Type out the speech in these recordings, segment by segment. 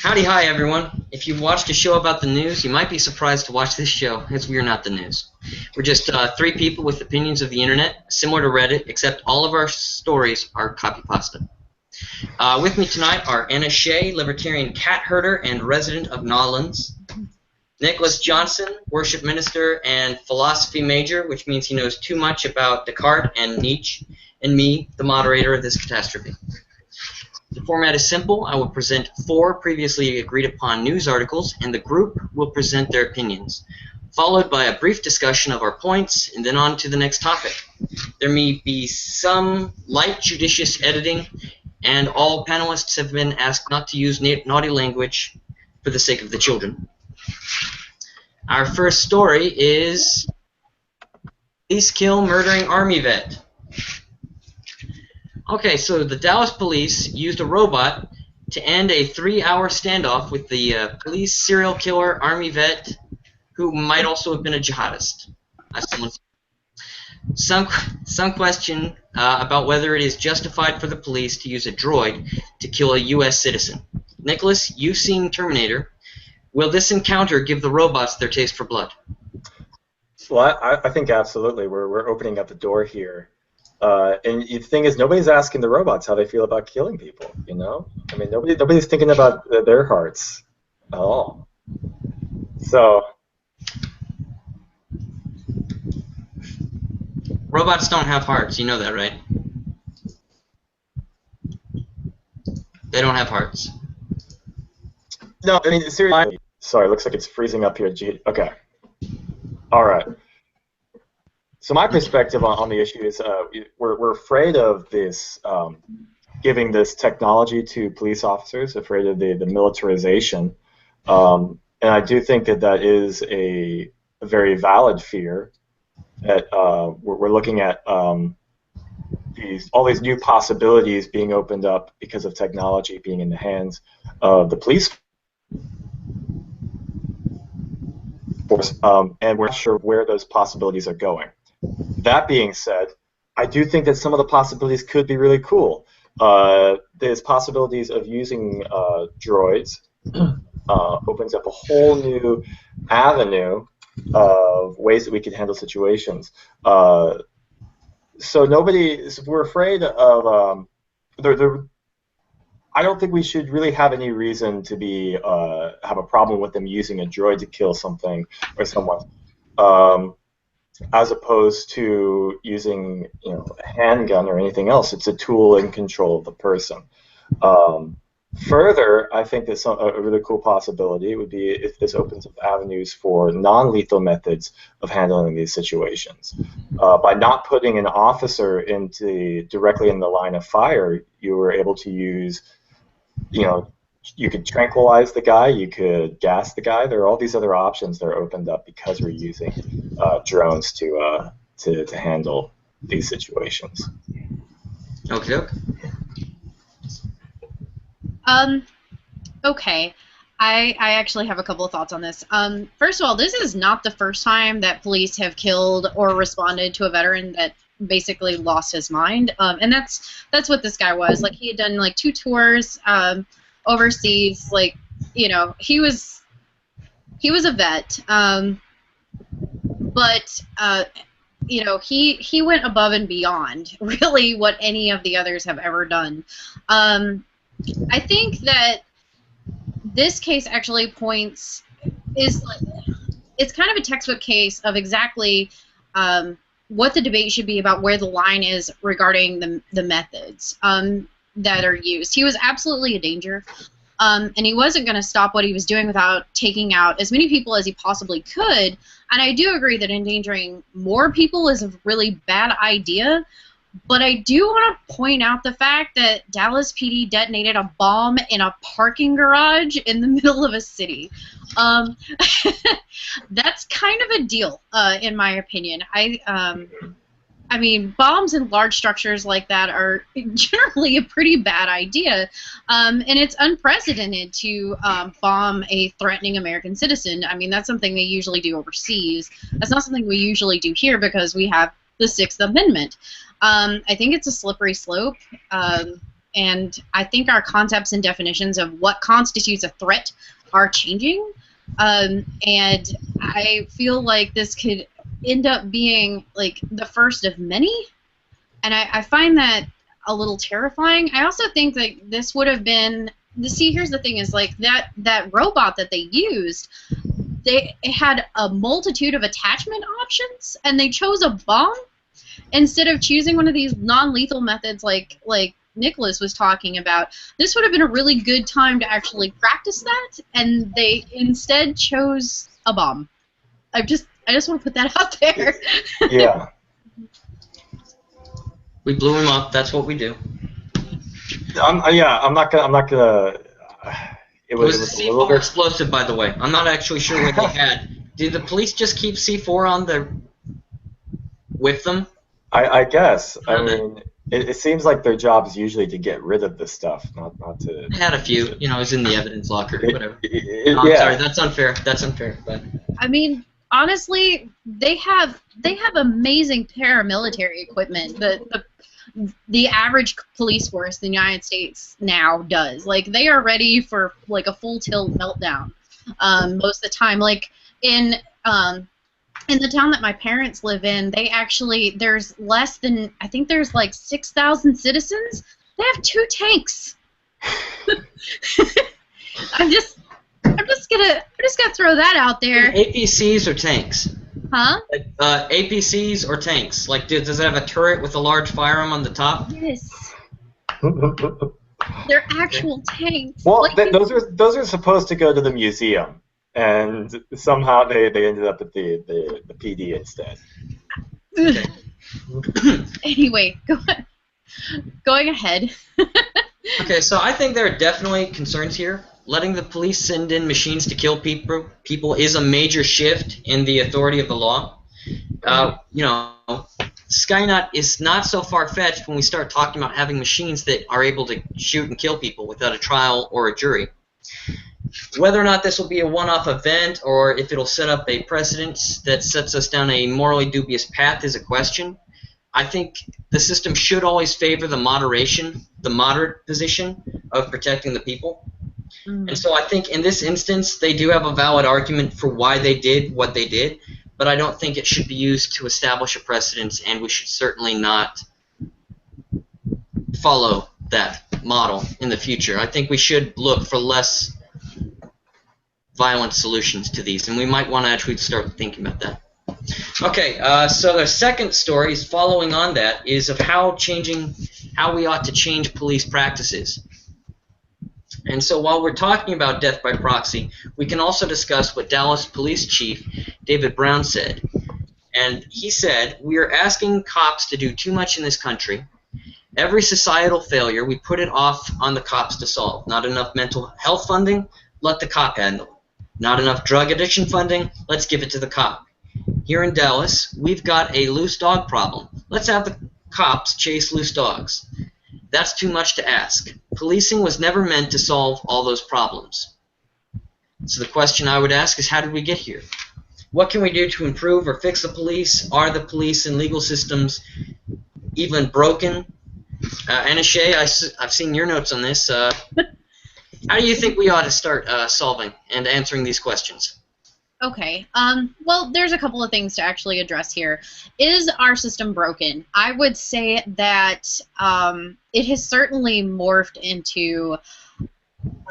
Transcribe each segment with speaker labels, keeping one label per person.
Speaker 1: Howdy, hi, everyone. If you've watched a show about the news, you might be surprised to watch this show, as we are not the news. We're just three people with opinions of the internet, similar to Reddit, except all of our stories are copy-pasted. With me tonight are Ana-shea, libertarian cat herder and resident of Nolans; Nicholas Johnson, worship minister and philosophy major, which means he knows too much about Descartes and Nietzsche; and me, the moderator of this catastrophe. The format is simple. I will present 4 previously agreed upon news articles, and the group will present their opinions, followed by a brief discussion of our points, and then on to the next topic. There may be some light judicious editing, and all panelists have been asked not to use naughty language for the sake of the children. Our first story is police kill murdering army vet. Okay, so the Dallas police used a robot to end a 3-hour standoff with the police serial killer army vet, who might also have been a jihadist. Some question about whether it is justified for the police to use a droid to kill a U.S. citizen. Nicholas, you've seen Terminator. Will this encounter give the robots their taste for blood?
Speaker 2: Well, I think absolutely. We're opening up the door here. And the thing is, nobody's asking the robots how they feel about killing people, you know? I mean, nobody's thinking about their hearts at all. So...
Speaker 1: robots don't have hearts, you know that, right? They don't have hearts.
Speaker 2: No, I mean, seriously. Sorry, looks like it's freezing up here. Okay. All right. So my perspective on the issue is we're afraid of this, giving this technology to police officers, afraid of the militarization. And I do think that is a very valid fear, that we're looking at all these new possibilities being opened up because of technology being in the hands of the police force, and we're not sure where those possibilities are going. That being said, I do think that some of the possibilities could be really cool. There's possibilities of using droids, opens up a whole new avenue of ways that we could handle situations. So we're afraid of, I don't think we should really have any reason to be have a problem with them using a droid to kill something or someone. As opposed to using, a handgun or anything else. It's a tool in control of the person. Further, I think that a really cool possibility would be if this opens up avenues for non-lethal methods of handling these situations. By not putting an officer directly in the line of fire, you were able to use, you could tranquilize the guy, you could gas the guy. There are all these other options that are opened up because we're using drones to handle these situations.
Speaker 1: Okay.
Speaker 3: Okay. I actually have a couple of thoughts on this. First of all, this is not the first time that police have killed or responded to a veteran that basically lost his mind. And that's what this guy was. Like, he had done like 2 tours overseas. Like, he was a vet. But he went above and beyond really what any of the others have ever done. I think that this case actually it's kind of a textbook case of exactly what the debate should be about where the line is regarding the methods that are used. He was absolutely a danger, and he wasn't going to stop what he was doing without taking out as many people as he possibly could. And I do agree that endangering more people is a really bad idea. But I do want to point out the fact that Dallas PD detonated a bomb in a parking garage in the middle of a city. That's kind of a deal, in my opinion. I mean, bombs in large structures like that are generally a pretty bad idea, and it's unprecedented to bomb a threatening American citizen. I mean, that's something they usually do overseas. That's not something we usually do here because we have the 6th Amendment. I think it's a slippery slope, and I think our concepts and definitions of what constitutes a threat are changing. And I feel like this could end up being like the first of many, and I find that a little terrifying. I also think that this would have been. See, here's the thing: is like that robot that they used. It had a multitude of attachment options, and they chose a bomb instead of choosing one of these non-lethal methods like Nicholas was talking about. This would have been a really good time to actually practice that, and they instead chose a bomb. I just want to put that out there.
Speaker 2: Yeah.
Speaker 1: We blew him up. That's what we do.
Speaker 2: I'm not gonna. It
Speaker 1: It was
Speaker 2: was
Speaker 1: the
Speaker 2: a little
Speaker 1: C4
Speaker 2: bit.
Speaker 1: explosive, by the way. I'm not actually sure what they had. Did the police just keep C4 on with them?
Speaker 2: I guess. I
Speaker 1: Okay.
Speaker 2: mean, it seems like their job is usually to get rid of this stuff, not to.
Speaker 1: I had a few. You know, it was in the evidence locker. Whatever. No, I'm
Speaker 2: Yeah.
Speaker 1: sorry. That's unfair. That's unfair. But
Speaker 3: I mean, honestly, they have amazing paramilitary equipment. The average police force in the United States now does. Like, they are ready for like a full tilt meltdown most of the time. Like in the town that my parents live in, there's less than, I think there's like 6,000 citizens. They have 2 tanks. I'm just gonna throw that out there.
Speaker 1: APCs or tanks?
Speaker 3: Huh?
Speaker 1: APCs or tanks? Like, does it have a turret with a large firearm on the top?
Speaker 3: Yes. They're actual tanks.
Speaker 2: Well,
Speaker 3: Like,
Speaker 2: those are supposed to go to the museum, and somehow they ended up at the PD instead.
Speaker 3: Anyway, going ahead.
Speaker 1: Okay, so I think there are definitely concerns here. Letting the police send in machines to kill people is a major shift in the authority of the law. You know, Skynet is not so far-fetched when we start talking about having machines that are able to shoot and kill people without a trial or a jury. Whether or not this will be a one-off event or if it'll set up a precedent that sets us down a morally dubious path is a question. I think the system should always favor the moderate position of protecting the people. And so I think in this instance, they do have a valid argument for why they did what they did, but I don't think it should be used to establish a precedent, and we should certainly not follow that model in the future. I think we should look for less violent solutions to these, and we might want to actually start thinking about that. Okay, so the second story is following on that is of how we ought to change police practices. And so while we're talking about death by proxy, we can also discuss what Dallas Police Chief David Brown said. And he said, "We are asking cops to do too much in this country. Every societal failure, we put it off on the cops to solve. Not enough mental health funding, let the cop handle it. Not enough drug addiction funding, let's give it to the cop. Here in Dallas, we've got a loose dog problem. Let's have the cops chase loose dogs. That's too much to ask. Policing was never meant to solve all those problems." So the question I would ask is, how did we get here? What can we do to improve or fix the police? Are the police and legal systems even broken? Ana-shea, I've seen your notes on this. How do you think we ought to start solving and answering these questions?
Speaker 3: Okay. Well, there's a couple of things to actually address here. Is our system broken? I would say that it has certainly morphed into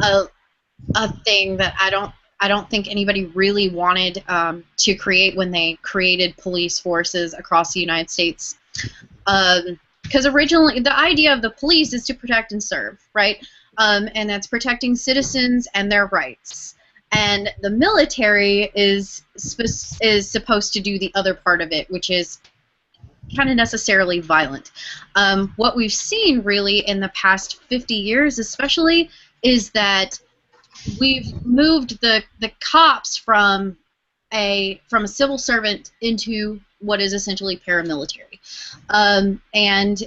Speaker 3: a thing that I don't think anybody really wanted to create when they created police forces across the United States. Because originally, the idea of the police is to protect and serve, right? And that's protecting citizens and their rights. And the military is supposed to do the other part of it, which is kind of necessarily violent. What we've seen really in the past 50 years especially is that we've moved the cops from a civil servant into what is essentially paramilitary. And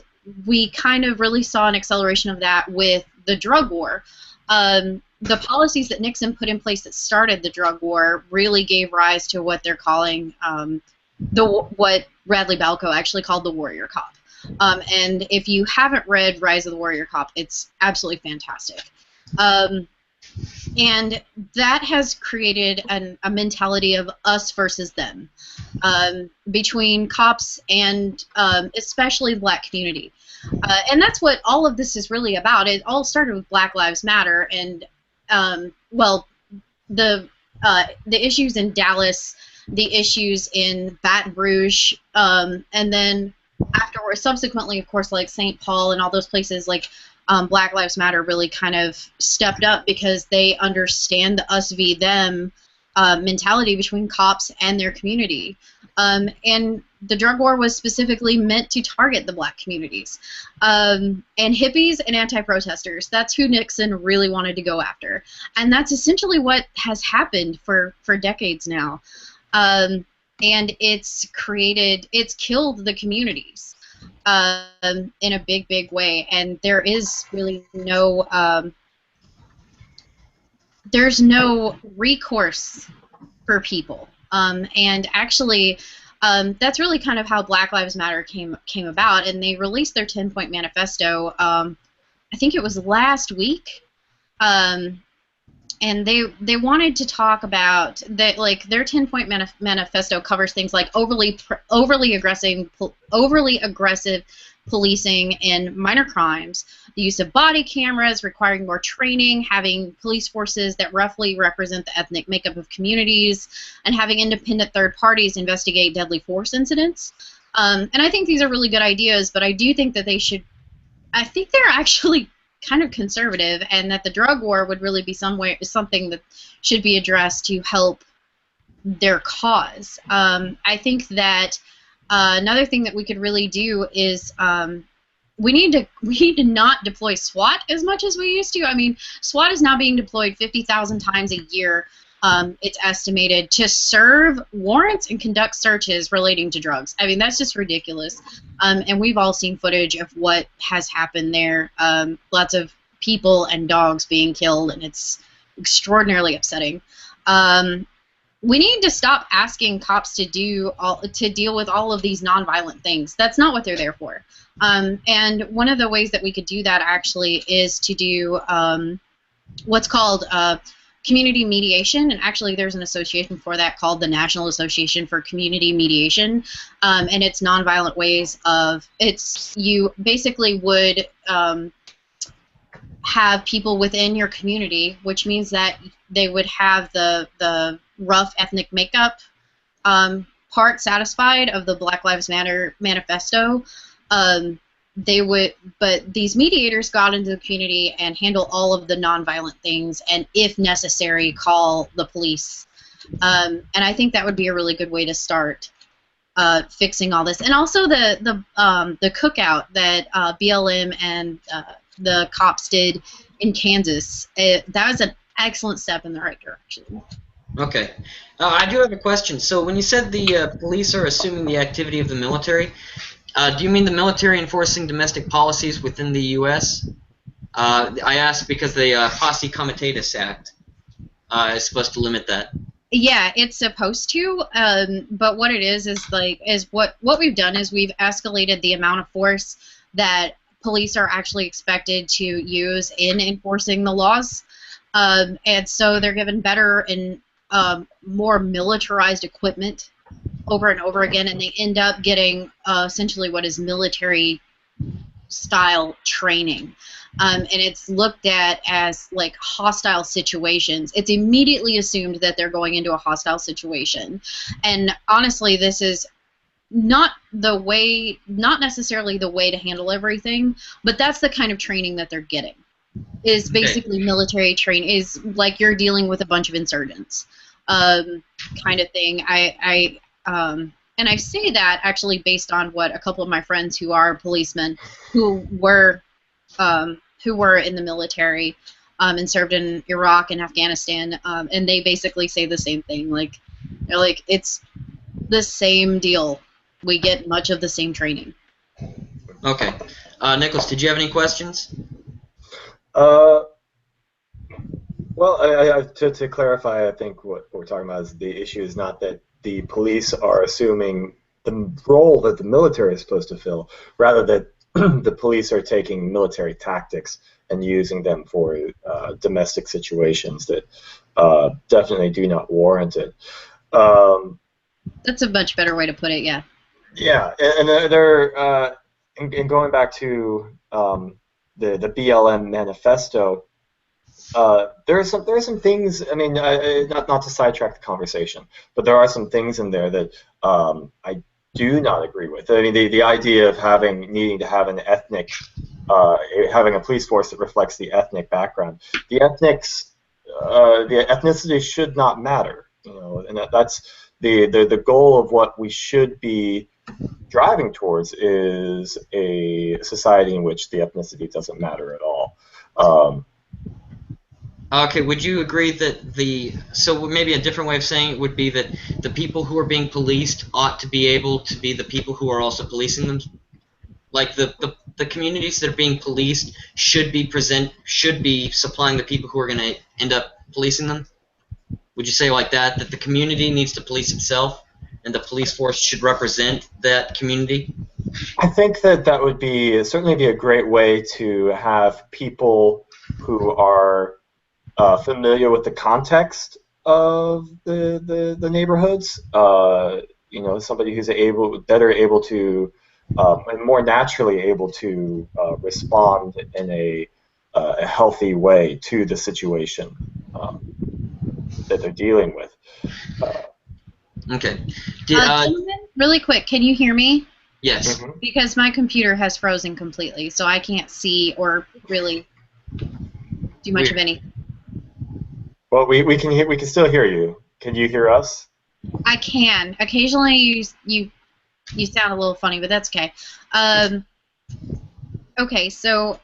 Speaker 3: we kind of really saw an acceleration of that with the drug war. The policies that Nixon put in place that started the drug war really gave rise to what they're calling what Radley Balco actually called the warrior cop. And if you haven't read Rise of the Warrior Cop, it's absolutely fantastic. And that has created a mentality of us versus them between cops and especially the black community. And that's what all of this is really about. It all started with Black Lives Matter and, well, the issues in Dallas, the issues in Baton Rouge, and then afterwards, subsequently, of course, like St. Paul and all those places, like Black Lives Matter really kind of stepped up because they understand the us v them mentality between cops and their community. And the drug war was specifically meant to target the black communities. And hippies and anti-protesters, that's who Nixon really wanted to go after. And that's essentially what has happened for decades now. And it's killed the communities in a big, big way. And there is really there's no recourse for people. And actually, that's really kind of how Black Lives Matter came about, and they released their 10-point manifesto. I think it was last week, and they wanted to talk about that. Like their 10-point manifesto covers things like overly aggressive policing and minor crimes, the use of body cameras, requiring more training, having police forces that roughly represent the ethnic makeup of communities, and having independent third parties investigate deadly force incidents. And I think these are really good ideas, but I do think that I think they're actually kind of conservative, and that the drug war would really be something that should be addressed to help their cause. I think that another thing that we could really do is we need to not deploy SWAT as much as we used to. I mean, SWAT is now being deployed 50,000 times a year. It's estimated to serve warrants and conduct searches relating to drugs. I mean, that's just ridiculous. And we've all seen footage of what has happened there. Lots of people and dogs being killed, and it's extraordinarily upsetting. We need to stop asking cops to deal with all of these nonviolent things. That's not what they're there for. And one of the ways that we could do that actually is to do what's called community mediation, and actually there's an association for that called the National Association for Community Mediation, and it's nonviolent ways of you basically would have people within your community, which means that they would have the rough ethnic makeup part satisfied of the Black Lives Matter manifesto. But these mediators got into the community and handle all of the nonviolent things, and if necessary, call the police. And I think that would be a really good way to start fixing all this. And also the cookout that BLM and the cops did in Kansas. That was an excellent step in the right direction.
Speaker 1: Okay. I do have a question. So when you said the police are assuming the activity of the military, do you mean the military enforcing domestic policies within the U.S.? I asked because the Posse Comitatus Act is supposed to limit that.
Speaker 3: Yeah, it's supposed to, but what it is what we've done is we've escalated the amount of force that police are actually expected to use in enforcing the laws, and so they're given better and more militarized equipment over and over again, and they end up getting essentially what is military-style training. And it's looked at as like hostile situations. It's immediately assumed that they're going into a hostile situation. And honestly, this is not necessarily the way to handle everything, but that's the kind of training that they're getting. Is basically military training, is like you're dealing with a bunch of insurgents kind of thing. And I say that actually based on what a couple of my friends who are policemen who were in the military and served in Iraq and Afghanistan, and they basically say the same thing. Like, they're like, it's the same deal. We get much of the same training.
Speaker 1: Okay. Nicholas, did you have any questions?
Speaker 2: Well, to clarify, I think what we're talking about is the issue is not that the police are assuming the role that the military is supposed to fill, rather than the police are taking military tactics and using them for domestic situations that definitely do not warrant it.
Speaker 3: That's a much better way to put it. Yeah.
Speaker 2: Yeah, and they're and going back to the BLM manifesto. There are some things. I mean, not to sidetrack the conversation, but there are some things in there that I do not agree with. I mean, the idea of needing to have an ethnic, having a police force that reflects the ethnic background. The ethnicity should not matter. You know, and that's the goal of what we should be driving towards is a society in which the ethnicity doesn't matter at all.
Speaker 1: Okay, would you agree that so maybe a different way of saying it would be that the people who are being policed ought to be able to be the people who are also policing them? Like the communities that are being policed should be supplying the people who are going to end up policing them? Would you say like that the community needs to police itself and the police force should represent that community?
Speaker 2: I think that would certainly be a great way to have people who are familiar with the context of the neighborhoods. You know, somebody who's better able to and more naturally able to respond in a healthy way to the situation that they're dealing with.
Speaker 1: Okay.
Speaker 3: Gentlemen, really quick, can you hear me?
Speaker 1: Yes.
Speaker 2: Mm-hmm.
Speaker 3: Because my computer has frozen completely, so I can't see or really do much of anything.
Speaker 2: Well, we can still hear you. Can you hear us?
Speaker 3: I can. Occasionally, you sound a little funny, but that's okay. Okay, so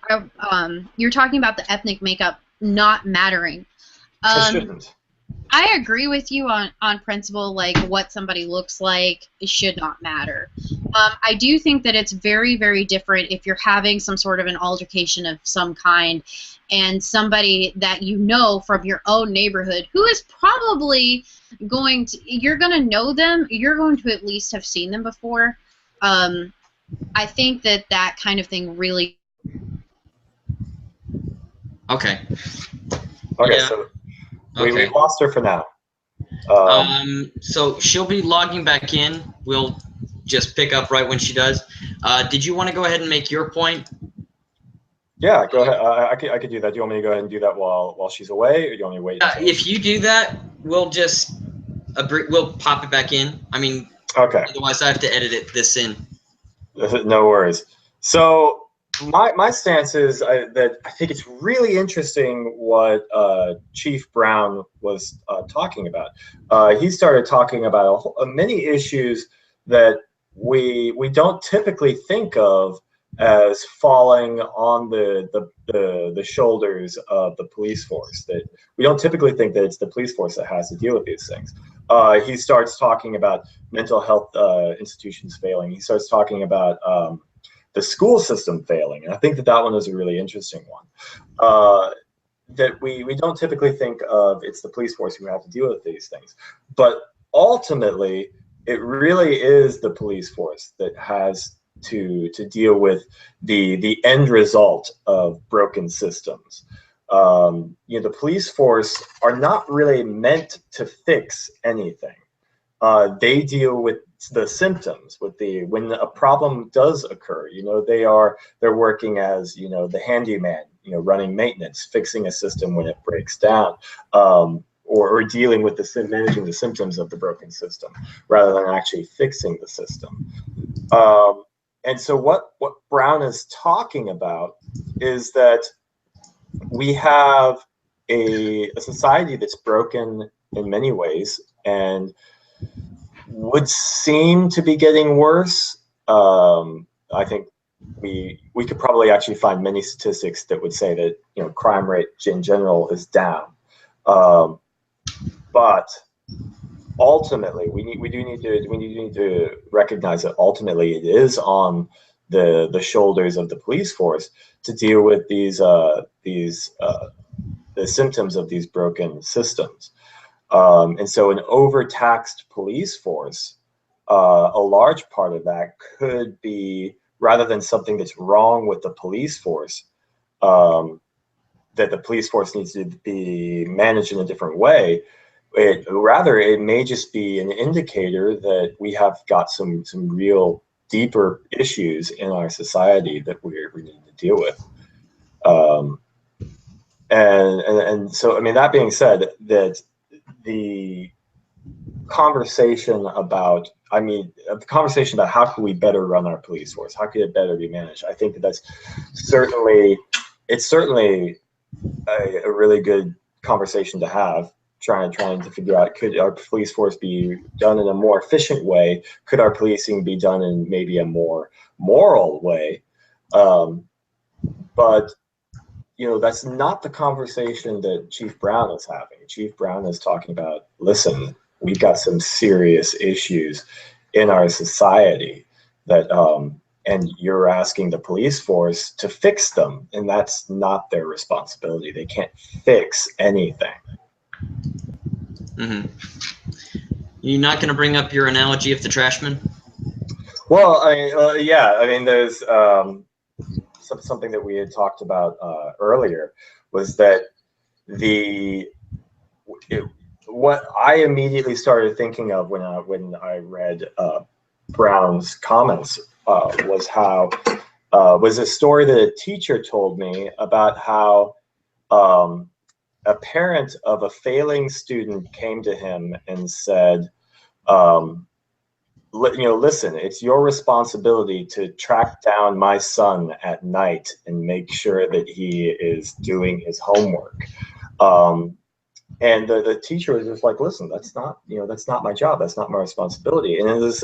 Speaker 3: you're talking about the ethnic makeup not mattering.
Speaker 2: It shouldn't.
Speaker 3: I agree with you on principle, like what somebody looks like should not matter. I do think that it's very, very different if you're having some sort of an altercation of some kind and somebody that you know from your own neighborhood who is probably you're going to know them, you're going to at least have seen them before. I think that kind of thing really...
Speaker 2: Okay,
Speaker 1: Yeah.
Speaker 2: so
Speaker 1: Okay.
Speaker 2: we lost her for now.
Speaker 1: So she'll be logging back in. We'll just pick up right when she does. Did you want to go ahead and make your point?
Speaker 2: Yeah, go ahead. I could do that. Do you want me to go ahead and do that while she's away, or do you want me to wait?
Speaker 1: If you do that, we'll just we'll pop it back in. I mean,
Speaker 2: okay.
Speaker 1: Otherwise, I have to edit this in.
Speaker 2: No worries. So my stance is that I think it's really interesting what Chief Brown was talking about. He started talking about many issues that we don't typically think of as falling on the shoulders of the police force. That we don't typically think that it's the police force that has to deal with these things. He starts talking about mental health institutions failing. He starts talking about the school system failing, and I think that one is a really interesting one. That we don't typically think of it's the police force who have to deal with these things, but ultimately it really is the police force that has to deal with the end result of broken systems. The police force are not really meant to fix anything. They deal with the symptoms, when a problem does occur. They're working as the handyman, running maintenance, fixing a system when it breaks down, or dealing with managing the symptoms of the broken system rather than actually fixing the system. And so what Brown is talking about is that we have a society that's broken in many ways and would seem to be getting worse. I think we could probably actually find many statistics that would say that crime rate in general is down. But ultimately, we need to recognize that ultimately it is on the shoulders of the police force to deal with the symptoms of these broken systems. And so an overtaxed police force a large part of that could be, rather than something that's wrong with the police force, that the police force needs to be managed in a different way. It may just be an indicator that we have got some real deeper issues in our society that we need to deal with. And so, I mean, that being said, that the conversation about, the conversation about how can we better run our police force, how can it better be managed, I think that's certainly, it's certainly a really good conversation to have, trying to figure out, could our police force be done in a more efficient way? Could our policing be done in maybe a more moral way? But that's not the conversation that Chief Brown is having. Chief Brown is talking about, listen, we've got some serious issues in our society that, and you're asking the police force to fix them, and that's not their responsibility. They can't fix anything.
Speaker 1: Mm-hmm. You're not going to bring up your analogy of the trashman?
Speaker 2: Well, yeah. I mean, there's something that we had talked about earlier, was that what I immediately started thinking of when I read Brown's comments was a story that a teacher told me about how a parent of a failing student came to him and said, listen, it's your responsibility to track down my son at night and make sure that he is doing his homework. And the teacher was just like, listen, that's not my job. That's not my responsibility. And then there's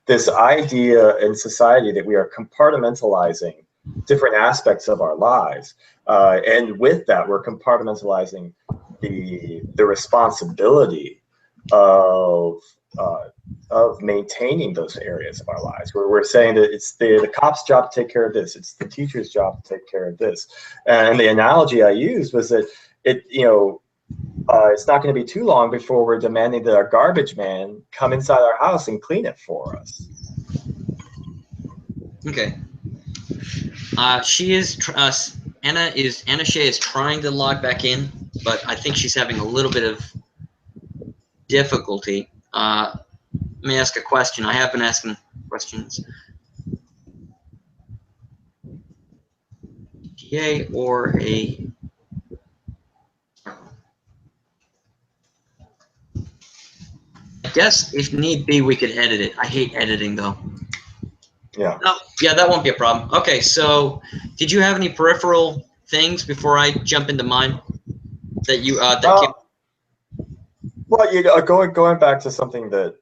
Speaker 2: this idea in society that we are compartmentalizing different aspects of our lives. And with that, we're compartmentalizing the responsibility of maintaining those areas of our lives, where we're saying that it's the cop's job to take care of this, it's the teacher's job to take care of this. And the analogy I used was that it's not going to be too long before we're demanding that our garbage man come inside our house and clean it for us.
Speaker 1: Okay. Ana-shea is trying to log back in, but I think she's having a little bit of difficulty. Let me ask a question. I have been asking questions. TA or a... I guess if need be, we could edit it. I hate editing, though.
Speaker 2: Yeah.
Speaker 1: No, yeah, that won't be a problem. Okay, so did you have any peripheral things before I jump into mine that you came?
Speaker 2: Well, going back to something that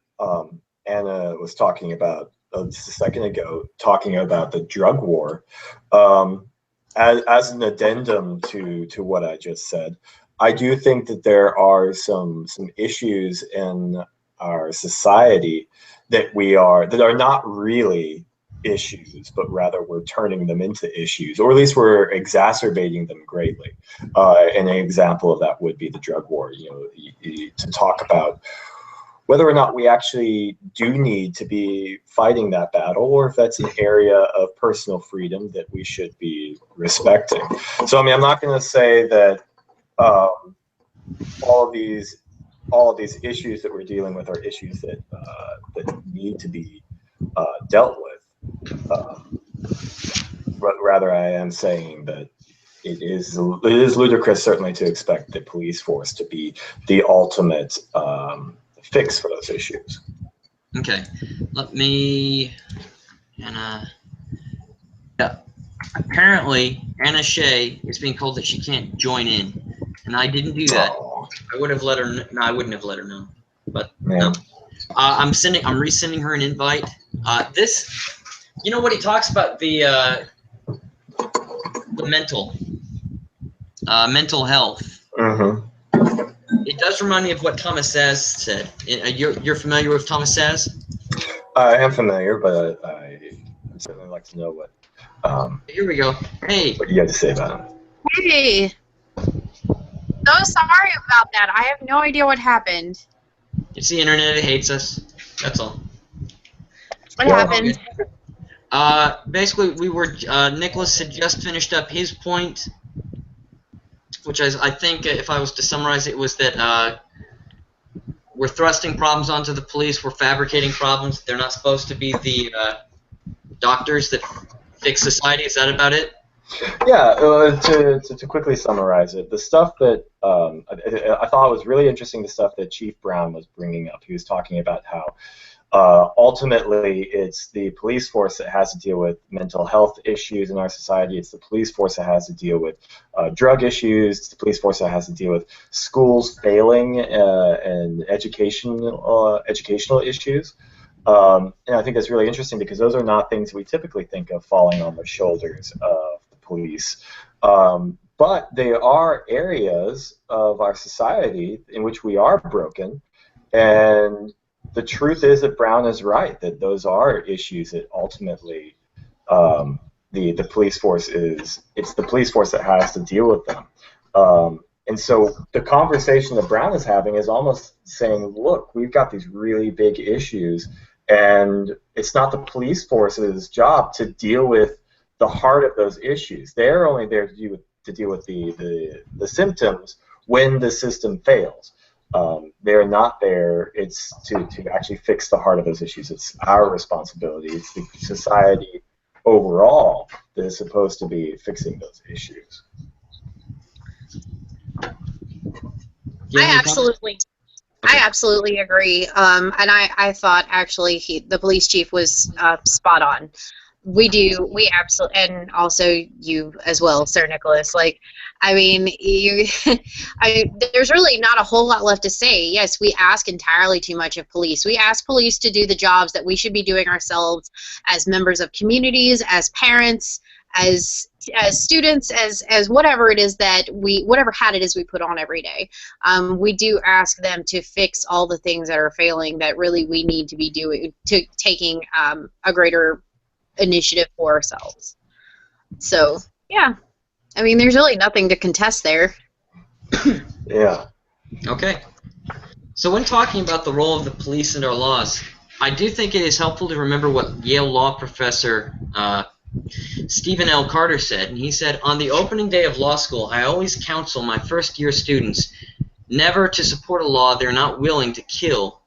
Speaker 2: Anna was talking about just a second ago, talking about the drug war, as an addendum to what I just said, I do think that there are some issues in our society that are not really issues, but rather we're turning them into issues, or at least we're exacerbating them greatly. And an example of that would be the drug war. To talk about whether or not we actually do need to be fighting that battle, or if that's an area of personal freedom that we should be respecting. So, I mean, I'm not going to say that all of these issues that we're dealing with are issues that need to be dealt with. But rather, I am saying that it is ludicrous, certainly, to expect the police force to be the ultimate fix for those issues.
Speaker 1: Okay, let me. Yeah. Apparently, Ana-shea is being told that she can't join in, and I didn't do that.
Speaker 2: Oh.
Speaker 1: I would have let her. No, I wouldn't have let her know. But
Speaker 2: Man.
Speaker 1: no. I'm resending her an invite. You know what he talks about, the mental health.
Speaker 2: Mm-hmm.
Speaker 1: It does remind me of what Thomas Saz said. You're familiar with Thomas Saz?
Speaker 2: I am familiar, but I'd certainly like to know what.
Speaker 1: Here we go. Hey.
Speaker 2: What you have to say about him.
Speaker 4: Hey. So sorry about that. I have no idea what happened.
Speaker 1: It's the internet. It hates us. That's all.
Speaker 4: What
Speaker 2: Yeah.
Speaker 4: happened?
Speaker 1: Basically, Nicholas had just finished up his point, which I think, if I was to summarize it, was that we're thrusting problems onto the police, we're fabricating problems. They're not supposed to be the doctors that fix society. Is that about it?
Speaker 2: Yeah, to quickly summarize it, the stuff that I thought was really interesting, the stuff that Chief Brown was bringing up. He was talking about how ultimately it's the police force that has to deal with mental health issues in our society. It's the police force that has to deal with drug issues. It's the police force that has to deal with schools failing and educational issues. And I think that's really interesting because those are not things we typically think of falling on the shoulders of the police. But they are areas of our society in which we are broken. And the truth is that Brown is right, that those are issues that ultimately the police force it's the police force that has to deal with them. And so the conversation that Brown is having is almost saying, look, we've got these really big issues, and it's not the police force's job to deal with the heart of those issues. They're only there to deal with the symptoms when the system fails. They're not there. It's to actually fix the heart of those issues. It's our responsibility. It's the society overall that is supposed to be fixing those issues.
Speaker 1: Yeah,
Speaker 4: I absolutely agree. And I thought actually the police chief was spot on. We absolutely, and also you as well, Sir Nicholas. Like, I mean, there's really not a whole lot left to say. Yes, we ask entirely too much of police. We ask police to do the jobs that we should be doing ourselves as members of communities, as parents, as students, as whatever it is whatever hat it is we put on every day. We do ask them to fix all the things that are failing that really we need to be taking a greater initiative for ourselves. So yeah, I mean, there's really nothing to contest there.
Speaker 2: Yeah.
Speaker 1: Okay. So when talking about the role of the police in our laws, I do think it is helpful to remember what Yale law professor Stephen L. Carter said. And he said, on the opening day of law school, I always counsel my first-year students never to support a law they're not willing to kill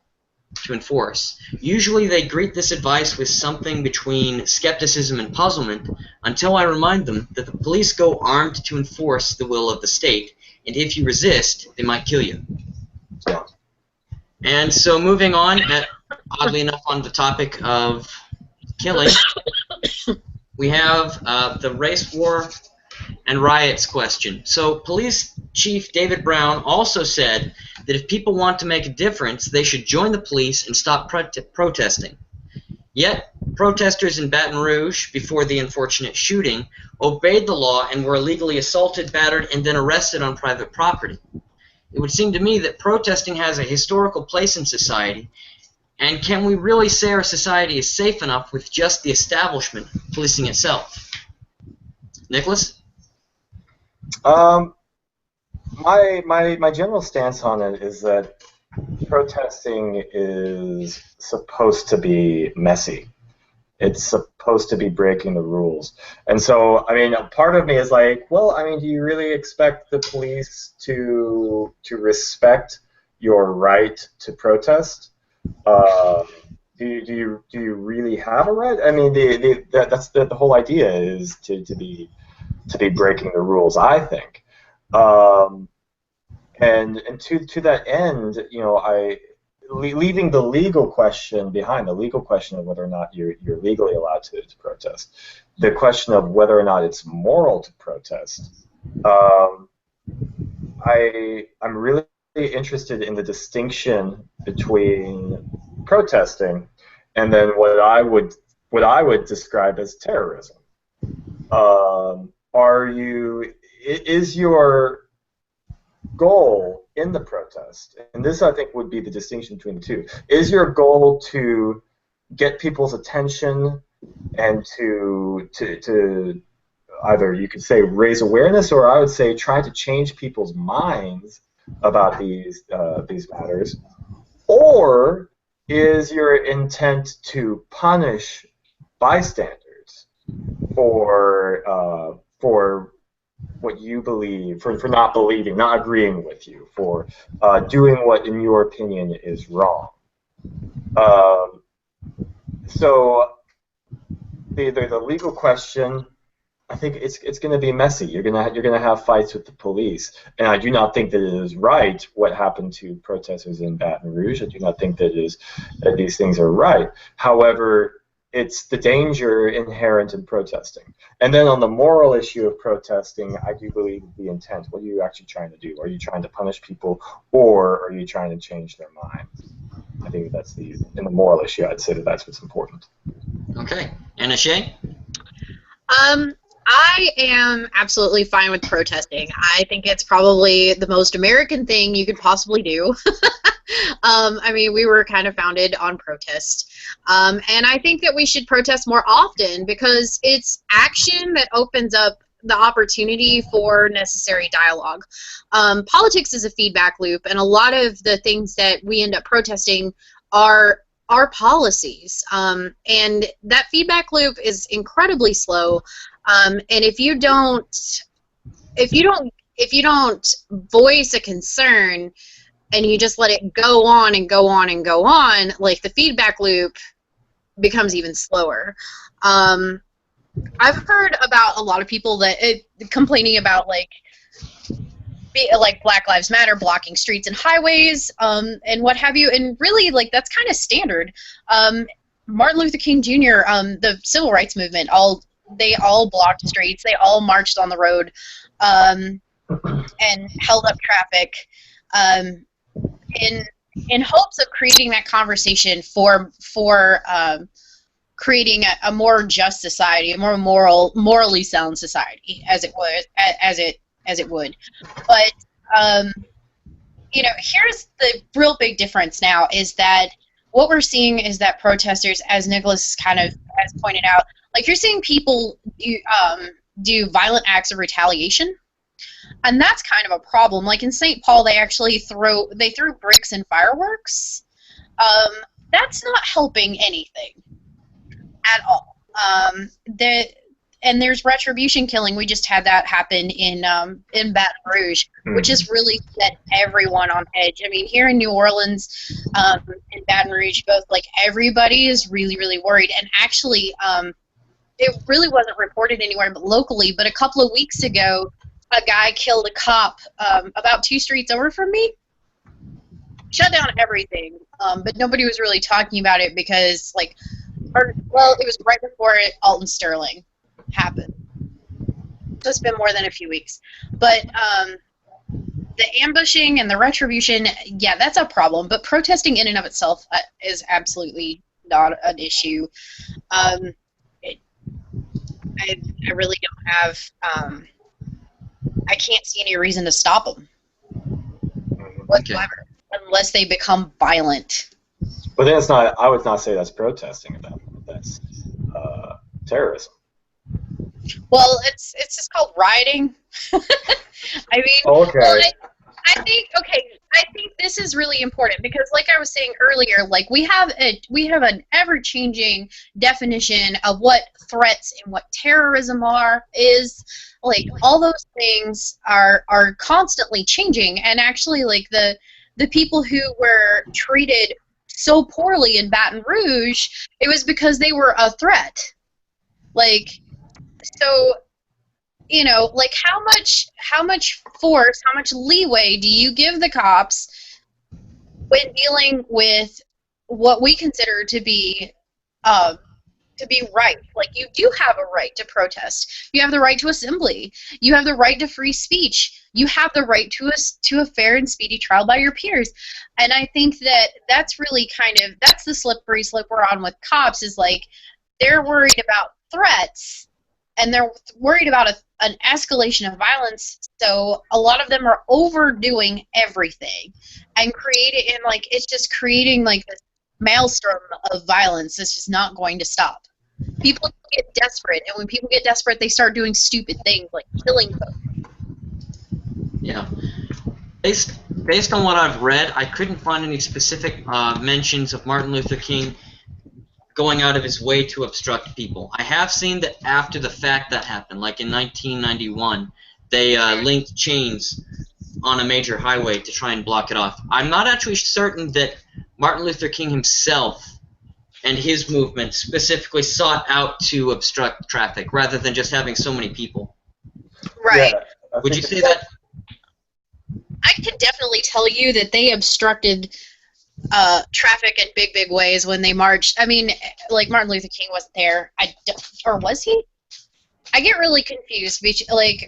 Speaker 1: to enforce. Usually they greet this advice with something between skepticism and puzzlement until I remind them that the police go armed to enforce the will of the state, and if you resist, they might kill you.
Speaker 2: Yeah.
Speaker 1: And so moving on, oddly enough, on the topic of killing, we have the race war and riots question. So Police Chief David Brown also said that if people want to make a difference, they should join the police and stop protesting. Yet, protesters in Baton Rouge, before the unfortunate shooting, obeyed the law and were illegally assaulted, battered, and then arrested on private property. It would seem to me that protesting has a historical place in society, and can we really say our society is safe enough with just the establishment policing itself? Nicholas?
Speaker 2: My general stance on it is that protesting is supposed to be messy. It's supposed to be breaking the rules. And so, I mean, part of me is like, well, I mean, do you really expect the police to respect your right to protest? Do you really have a right? I mean, that's the whole idea is to be breaking the rules, I think. And to that end, you know, leaving the legal question behind, the legal question of whether or not you're legally allowed to protest, the question of whether or not it's moral to protest. I'm really interested in the distinction between protesting and then what I would describe as terrorism. Is your goal in the protest, and this I think would be the distinction between the two, is your goal to get people's attention and to either, you could say, raise awareness, or I would say try to change people's minds about these matters, or is your intent to punish bystanders for what you believe, for not believing, not agreeing with you, for doing what, in your opinion, is wrong? Um, so the legal question, I think it's going to be messy. You're gonna have fights with the police, and I do not think that it is right what happened to protesters in Baton Rouge. I do not think that these things are right. However, it's the danger inherent in protesting. And then on the moral issue of protesting, I do believe the intent. What are you actually trying to do? Are you trying to punish people, or are you trying to change their minds? I think that's in the moral issue. I'd say that that's what's important.
Speaker 1: Okay, Ana-shea?
Speaker 4: I am absolutely fine with protesting. I think it's probably the most American thing you could possibly do. I mean, we were kind of founded on protest. And I think that we should protest more often because it's action that opens up the opportunity for necessary dialogue. Politics is a feedback loop, and a lot of the things that we end up protesting are our policies. And that feedback loop is incredibly slow. And if you don't voice a concern and you just let it go on and go on and go on, like the feedback loop becomes even slower. I've heard about a lot of people that complaining about like Black Lives Matter blocking streets and highways and what have you, and really like that's kind of standard. Martin Luther King Jr., the civil rights movement, they all blocked streets, they all marched on the road and held up traffic in hopes of creating that conversation for creating a more just society, a more morally sound society, as it would. But you know, here's the real big difference now is that what we're seeing is that protesters, as Nicholas kind of has pointed out, like you're seeing people do violent acts of retaliation, and that's kind of a problem. Like in St. Paul, they actually threw bricks and fireworks. That's not helping anything at all. And there's retribution killing. We just had that happen in Baton Rouge, which has really set everyone on edge. I mean, here in New Orleans, in Baton Rouge, both like everybody is really, really worried. And actually, it really wasn't reported anywhere but locally. But a couple of weeks ago, a guy killed a cop about 2 streets over from me. Shut down everything, but nobody was really talking about it because, like, it was right before Alton Sterling happened. So it's been more than a few weeks. But the ambushing and the retribution, yeah, that's a problem. But protesting in and of itself is absolutely not an issue. I really don't have. I can't see any reason to stop them whatsoever, unless they become violent.
Speaker 2: But then it's not. I would not say that's protesting at that point. That's terrorism.
Speaker 4: Well, it's just called rioting. I mean,
Speaker 2: okay.
Speaker 4: Well, I think this is really important because, like I was saying earlier, like we have an ever-changing definition of what threats and what terrorism is. Like all those things are constantly changing, and actually, like the people who were treated so poorly in Baton Rouge, it was because they were a threat. Like, so, you know, like how much force, how much leeway do you give the cops when dealing with what we consider to be right? Like, you do have a right to protest. You have the right to assembly. You have the right to free speech. You have the right to a fair and speedy trial by your peers. And I think that that's really that's the slippery slope we're on with cops, is like they're worried about threats and they're worried about an escalation of violence. So a lot of them are overdoing everything and it's just creating like this maelstrom of violence that's just not going to stop. People get desperate, and when people get desperate, they start doing stupid things like killing folks.
Speaker 1: Yeah. based on what I've read, I couldn't find any specific mentions of Martin Luther King going out of his way to obstruct people. I have seen that after the fact that happened, like in 1991, they linked chains on a major highway to try and block it off. I'm not actually certain that Martin Luther King himself and his movement specifically sought out to obstruct traffic rather than just having so many people.
Speaker 4: Right.
Speaker 2: Yeah,
Speaker 1: Would you say that?
Speaker 4: I can definitely tell you that they obstructed traffic in big, big ways when they marched. I mean, like Martin Luther King wasn't there, or was he? I get really confused, trying to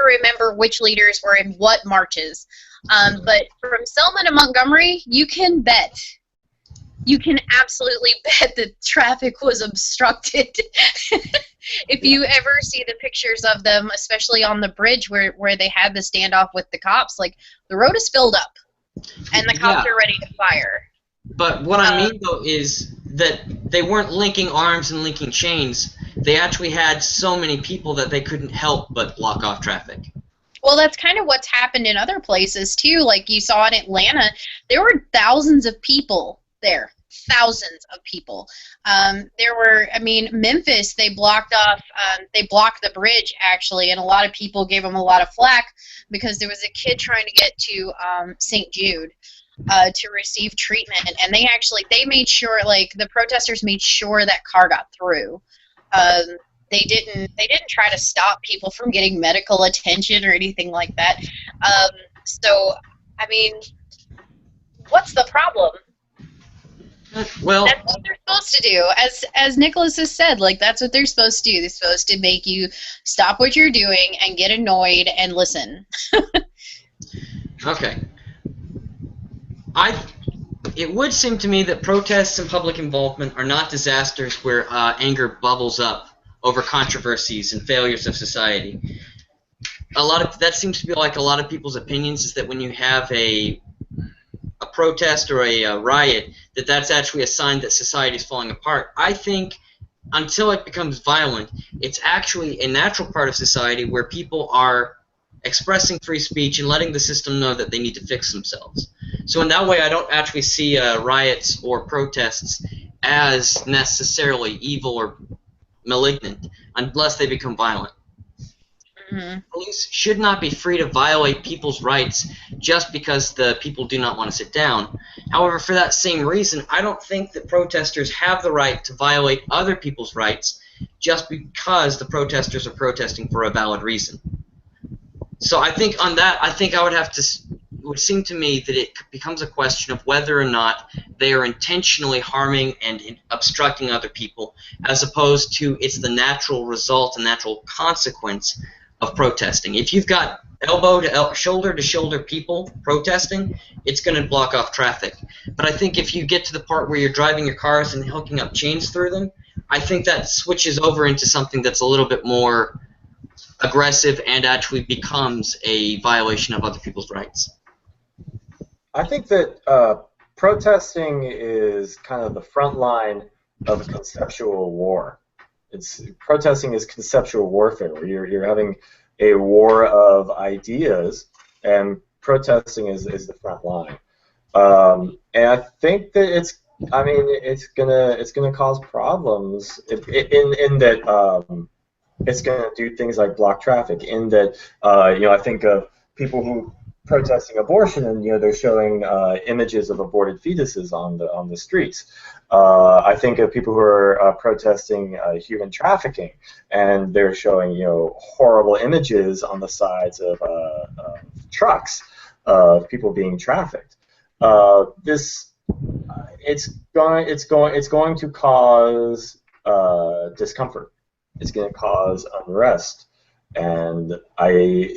Speaker 4: remember which leaders were in what marches. But from Selma to Montgomery, you can absolutely bet that traffic was obstructed. If you ever see the pictures of them, especially on the bridge where they had the standoff with the cops, like, the road is filled up, and the cops are ready to fire.
Speaker 1: But what I mean, though, is that they weren't linking arms and linking chains. They actually had so many people that they couldn't help but block off traffic.
Speaker 4: Well, that's kind of what's happened in other places, too. Like you saw in Atlanta, there were thousands of people there. Thousands of people. Memphis, they blocked the bridge, actually, and a lot of people gave them a lot of flack because there was a kid trying to get to St. Jude to receive treatment, and they made sure, like, the protesters made sure that car got through. They didn't try to stop people from getting medical attention or anything like that. So, I mean, what's the problem?
Speaker 1: Well,
Speaker 4: that's what they're supposed to do. As Nicholas has said, like, that's what they're supposed to do. They're supposed to make you stop what you're doing and get annoyed and listen.
Speaker 1: okay. It would seem to me that protests and public involvement are not disasters where anger bubbles up over controversies and failures of society. That seems to be like a lot of people's opinions, is that when you have a protest or a riot, that's actually a sign that society is falling apart. I think until it becomes violent, it's actually a natural part of society where people are expressing free speech and letting the system know that they need to fix themselves. So in that way, I don't actually see riots or protests as necessarily evil or malignant unless they become violent. Mm-hmm. Police should not be free to violate people's rights just because the people do not want to sit down. However, for that same reason, I don't think that protesters have the right to violate other people's rights just because the protesters are protesting for a valid reason. So I think on that, it would seem to me that it becomes a question of whether or not they are intentionally harming and obstructing other people, as opposed to it's the natural result and natural consequence of protesting. If you've got shoulder to shoulder people protesting, it's going to block off traffic. But I think if you get to the part where you're driving your cars and hooking up chains through them, I think that switches over into something that's a little bit more aggressive and actually becomes a violation of other people's rights.
Speaker 2: I think that protesting is kind of the front line of a conceptual war. Protesting is conceptual warfare, where you're having a war of ideas, and protesting is the front line. And I think that it's gonna cause problems in that it's gonna do things like block traffic. In that I think of people who protesting abortion, and they're showing images of aborted fetuses on the streets. I think of people who are protesting human trafficking, and they're showing horrible images on the sides of trucks of people being trafficked. It's going to cause discomfort. It's going to cause unrest, and I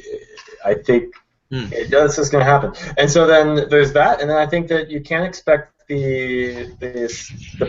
Speaker 2: think. This is going to happen, and so then there's that, and then I think that you can't expect the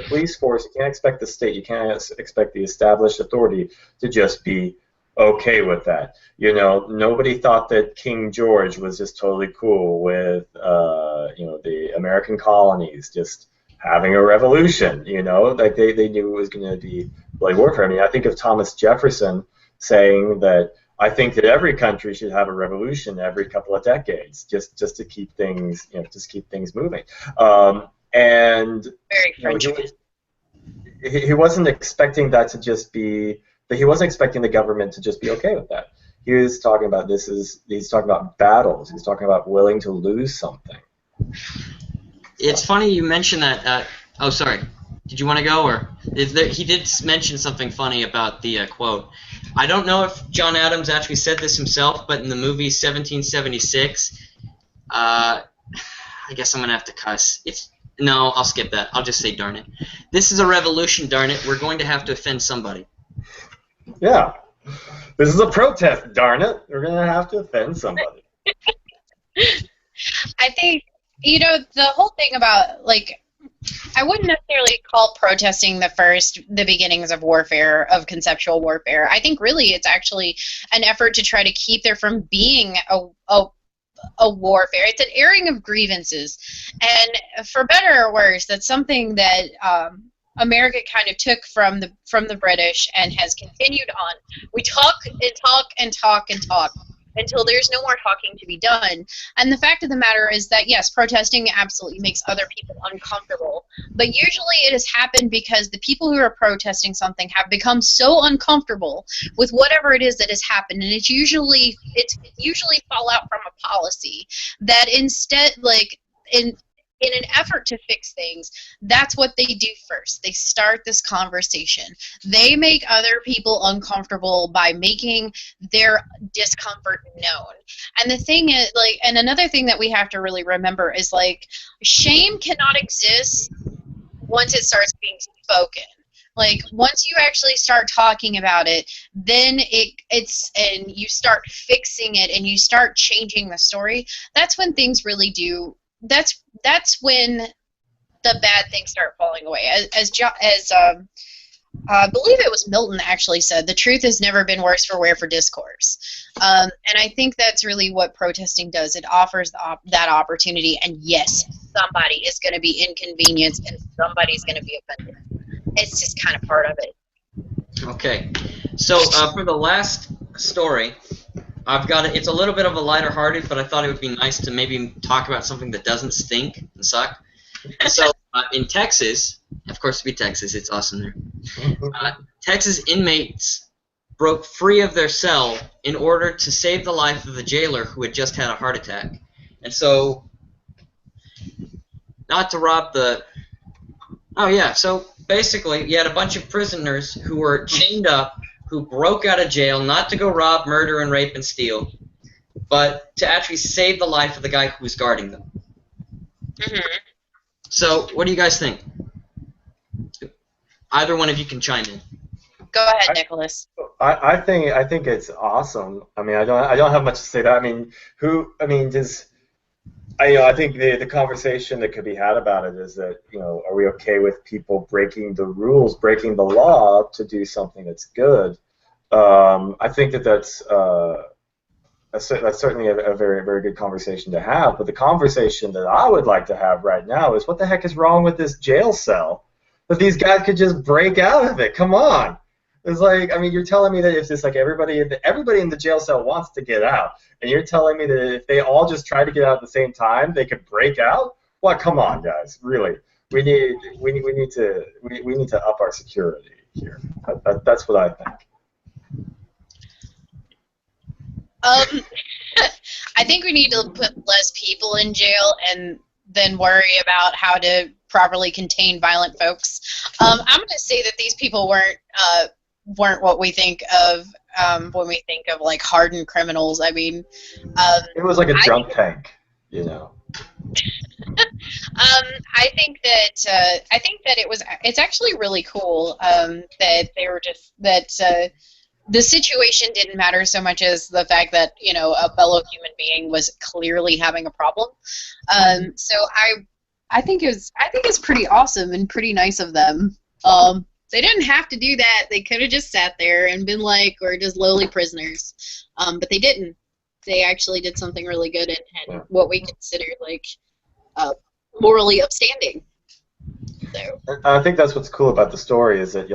Speaker 2: police force, you can't expect the state, you can't expect the established authority to just be okay with that. Nobody thought that King George was just totally cool with the American colonies just having a revolution. Like they knew it was going to be bloody warfare. I mean, I think of Thomas Jefferson saying that I think that every country should have a revolution every couple of decades, just to keep things, just keep things moving. And
Speaker 4: Very French.
Speaker 2: he wasn't expecting that to just be. He wasn't expecting the government to just be okay with that. He was talking about he's talking about battles. He's talking about willing to lose something.
Speaker 1: It's funny you mentioned that. Oh, sorry. Did you want to go, or he did mention something funny about the quote. I don't know if John Adams actually said this himself, but in the movie 1776, I guess I'm gonna have to cuss. No, I'll skip that. I'll just say darn it. This is a revolution, darn it. We're going to have to offend somebody.
Speaker 2: Yeah. This is a protest, darn it. We're going to have to offend somebody.
Speaker 4: I think, the whole thing about, I wouldn't necessarily call protesting the beginnings of warfare, of conceptual warfare. I think really it's actually an effort to try to keep there from being a warfare. It's an airing of grievances. And for better or worse, that's something that America kind of took from the British and has continued on. We talk and talk and talk and talk until there's no more talking to be done. And the fact of the matter is that, yes, protesting absolutely makes other people uncomfortable. But usually it has happened because the people who are protesting something have become so uncomfortable with whatever it is that has happened. And it's usually fallout from a policy that instead, in an effort to fix things, that's what they do first. They start this conversation. They make other people uncomfortable by making their discomfort known. And the thing is, and another thing that we have to really remember is, shame cannot exist once it starts being spoken. Once you actually start talking about it, then and you start fixing it and you start changing the story, that's when things really do. That's when the bad things start falling away. As I believe it was Milton actually said, the truth has never been worse for wear for discourse. And I think that's really what protesting does. It offers that opportunity, and yes, somebody is going to be inconvenienced and somebody's going to be offended. It's just kind of part of it.
Speaker 1: Okay. So for the last story, I've got it. It's a little bit of a lighter hearted, but I thought it would be nice to maybe talk about something that doesn't stink and suck. And so in Texas, of course, to be Texas, it's awesome there. Texas inmates broke free of their cell in order to save the life of the jailer who had just had a heart attack. And so, not to rob the... Oh, yeah. So basically, you had a bunch of prisoners who were chained up, who broke out of jail, not to go rob, murder, and rape and steal, but to actually save the life of the guy who was guarding them.
Speaker 4: Mm-hmm.
Speaker 1: So, what do you guys think? Either one of you can chime in.
Speaker 4: Go ahead, Nicholas.
Speaker 2: I think it's awesome. I mean, I don't have much to say. I think the conversation that could be had about it is that, are we okay with people breaking the rules, breaking the law to do something that's good? I think that's certainly a very, very good conversation to have. But the conversation that I would like to have right now is, what the heck is wrong with this jail cell that these guys could just break out of it? Come on. It's you're telling me that if this, everybody in the jail cell wants to get out, and you're telling me that if they all just try to get out at the same time, they could break out? Well, come on, guys, really. We need to up our security here. That's what I think.
Speaker 4: I think we need to put less people in jail and then worry about how to properly contain violent folks. I'm going to say that these people weren't what we think of when we think of hardened criminals. I mean,
Speaker 2: it was like a drunk tank,
Speaker 4: I think that it's actually really cool that they were just that the situation didn't matter so much as the fact that a fellow human being was clearly having a problem. So I think it's pretty awesome and pretty nice of them. They didn't have to do that. They could have just sat there and been we're just lowly prisoners. But they didn't. They actually did something really good and what we consider morally upstanding. So
Speaker 2: I think that's what's cool about the story is that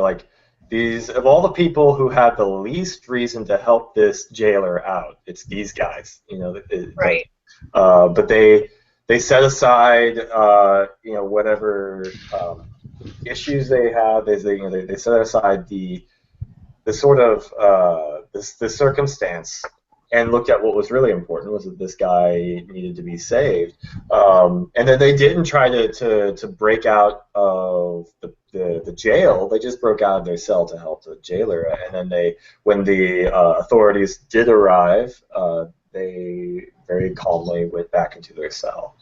Speaker 2: these of all the people who had the least reason to help this jailer out, it's these guys.
Speaker 4: Right.
Speaker 2: But they set aside whatever issues they have. They set aside the sort of the circumstance and looked at what was really important, was that this guy needed to be saved. And then they didn't try to break out of the jail. They just broke out of their cell to help the jailer. And then when the authorities did arrive, they very calmly went back into their cell.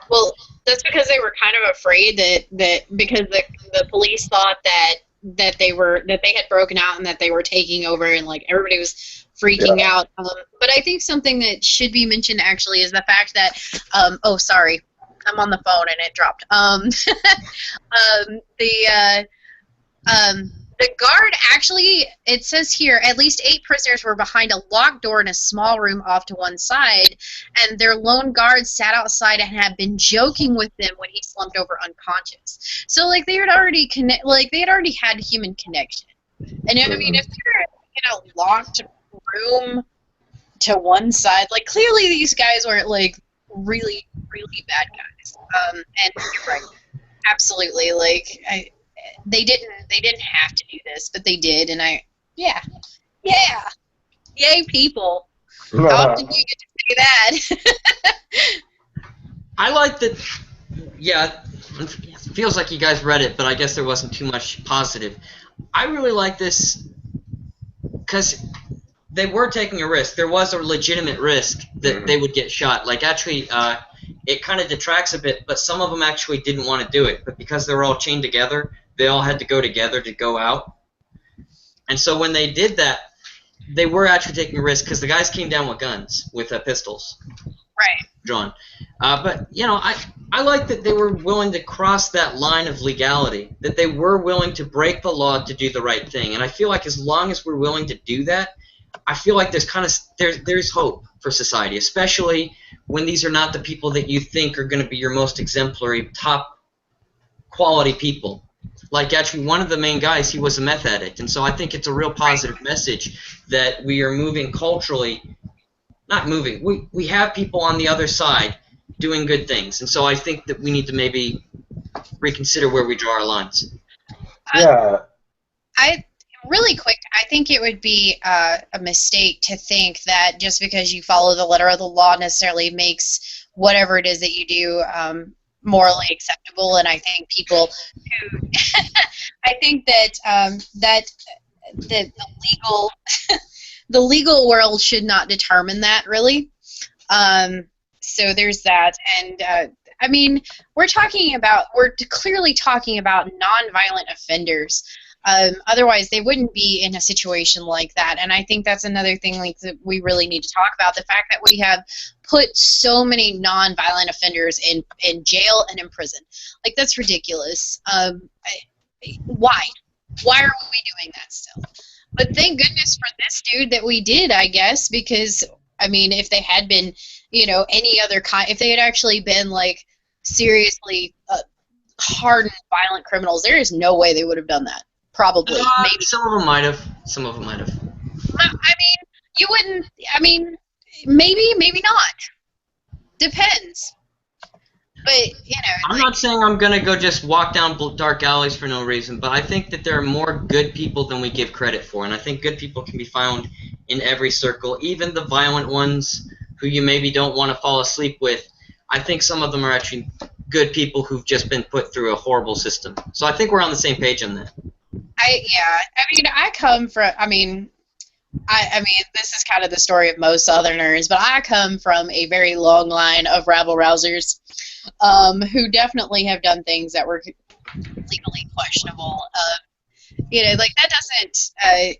Speaker 4: Well, that's because they were kind of afraid that because the police thought that they had broken out and that they were taking over, and like everybody was freaking out. But I think something that should be mentioned actually is the fact that oh, sorry, I'm on the phone and it dropped. The guard actually, it says here, at least 8 prisoners were behind a locked door in a small room off to one side, and their lone guard sat outside and had been joking with them when he slumped over unconscious. So, like, they had already had human connection. And I mean, if they're in a locked room to one side, like, clearly these guys weren't like really, really bad guys. And you're right, absolutely, like they didn't have to do this, but they did, and yay people. How often do you get to say that?
Speaker 1: I like that. Yeah, it feels like you guys read it, but I guess there wasn't too much positive. I really like this because they were taking a risk. There was a legitimate risk that they would get shot. Like, actually, it kind of detracts a bit, but some of them actually didn't want to do it. But because they were all chained together, they all had to go together to go out. And so when they did that, they were actually taking a risk because the guys came down with guns, with pistols.
Speaker 4: Right.
Speaker 1: Drawn. But, I like that they were willing to cross that line of legality, that they were willing to break the law to do the right thing. And I feel like as long as we're willing to do that, I feel like there's hope for society, especially when these are not the people that you think are going to be your most exemplary, top quality people. Like, actually, one of the main guys, he was a meth addict, and so I think it's a real positive message that we are moving culturally. Not moving. We have people on the other side doing good things, and so I think that we need to maybe reconsider where we draw our lines.
Speaker 2: Yeah.
Speaker 4: Really quick, I think it would be a mistake to think that just because you follow the letter of the law necessarily makes whatever it is that you do morally acceptable. And I think people who, I think that the legal the legal world should not determine that, really. So there's that, and I mean, we're clearly talking about nonviolent offenders. Otherwise, they wouldn't be in a situation like that. And I think that's another thing that we really need to talk about, the fact that we have put so many nonviolent offenders in jail and in prison. Like, that's ridiculous. Why? Why are we doing that still? But thank goodness for this dude that we did, I guess, because, I mean, if they had been, any other kind, if they had actually been, like, seriously hardened violent criminals, there is no way they would have done that. Probably. Maybe.
Speaker 1: Some of them might have. Some of them might have.
Speaker 4: I mean, you wouldn't. I mean, maybe not. Depends. But,
Speaker 1: I'm not saying I'm going to go just walk down dark alleys for no reason, but I think that there are more good people than we give credit for, and I think good people can be found in every circle, even the violent ones who you maybe don't want to fall asleep with. I think some of them are actually good people who've just been put through a horrible system. So I think we're on the same page on that.
Speaker 4: I mean, this is kind of the story of most Southerners, but I come from a very long line of rabble-rousers who definitely have done things that were legally questionable. Like, that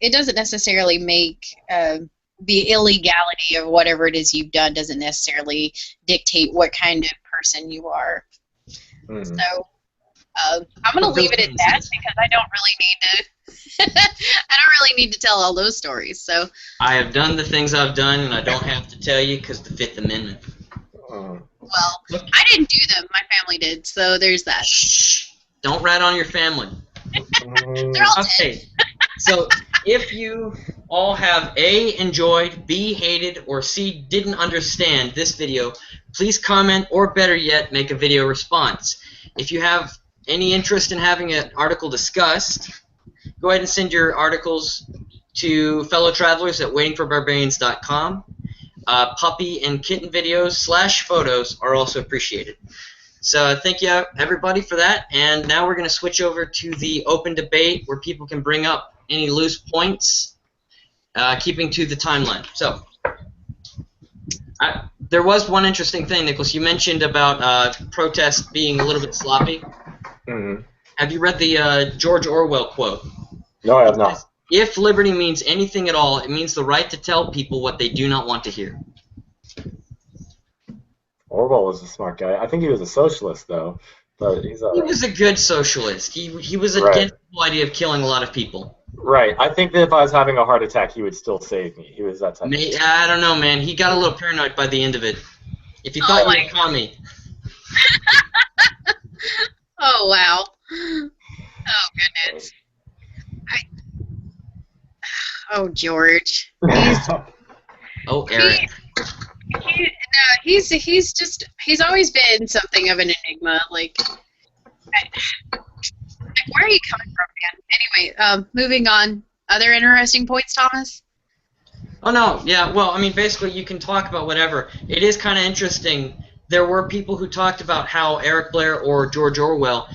Speaker 4: it doesn't necessarily make the illegality of whatever it is you've done doesn't necessarily dictate what kind of person you are. So I'm going to leave it at that because I don't really need to tell all those stories. So
Speaker 1: I have done the things I've done, and I don't have to tell you because the Fifth Amendment.
Speaker 4: Well, I didn't do them. My family did, so there's that.
Speaker 1: Shh. Don't rat on your family.
Speaker 4: They're all dead.
Speaker 1: Okay, so if you all have A, enjoyed, B, hated, or C, didn't understand this video, please comment, or better yet, make a video response. If you have any interest in having an article discussed, go ahead and send your articles to fellow travelers at waitingforbarbarians.com. Puppy and kitten videos / photos are also appreciated. So thank you everybody for that, and now we're going to switch over to the open debate where people can bring up any loose points, keeping to the timeline. So there was one interesting thing, Nicholas. You mentioned about protests being a little bit sloppy.
Speaker 2: Mm-hmm.
Speaker 1: Have you read the George Orwell quote?
Speaker 2: No, I have not.
Speaker 1: If liberty means anything at all, it means the right to tell people what they do not want to hear.
Speaker 2: Orwell was a smart guy. I think he was a socialist, though. But he's
Speaker 1: He was a good socialist. He was
Speaker 2: Right.
Speaker 1: against the whole idea of killing a lot of people.
Speaker 2: Right. I think that if I was having a heart attack, he would still save me. He was that type.
Speaker 1: I don't know, man. He got a little paranoid by the end of it. If you thought you were commie.
Speaker 4: Oh, wow. Oh, goodness. Oh, George.
Speaker 1: Oh, Eric.
Speaker 4: He's always been something of an enigma. Like where are you coming from, man? Anyway, moving on. Other interesting points, Thomas?
Speaker 1: Oh, no. Yeah, well, I mean, basically, you can talk about whatever. It is kind of interesting. There were people who talked about how Eric Blair or George Orwell,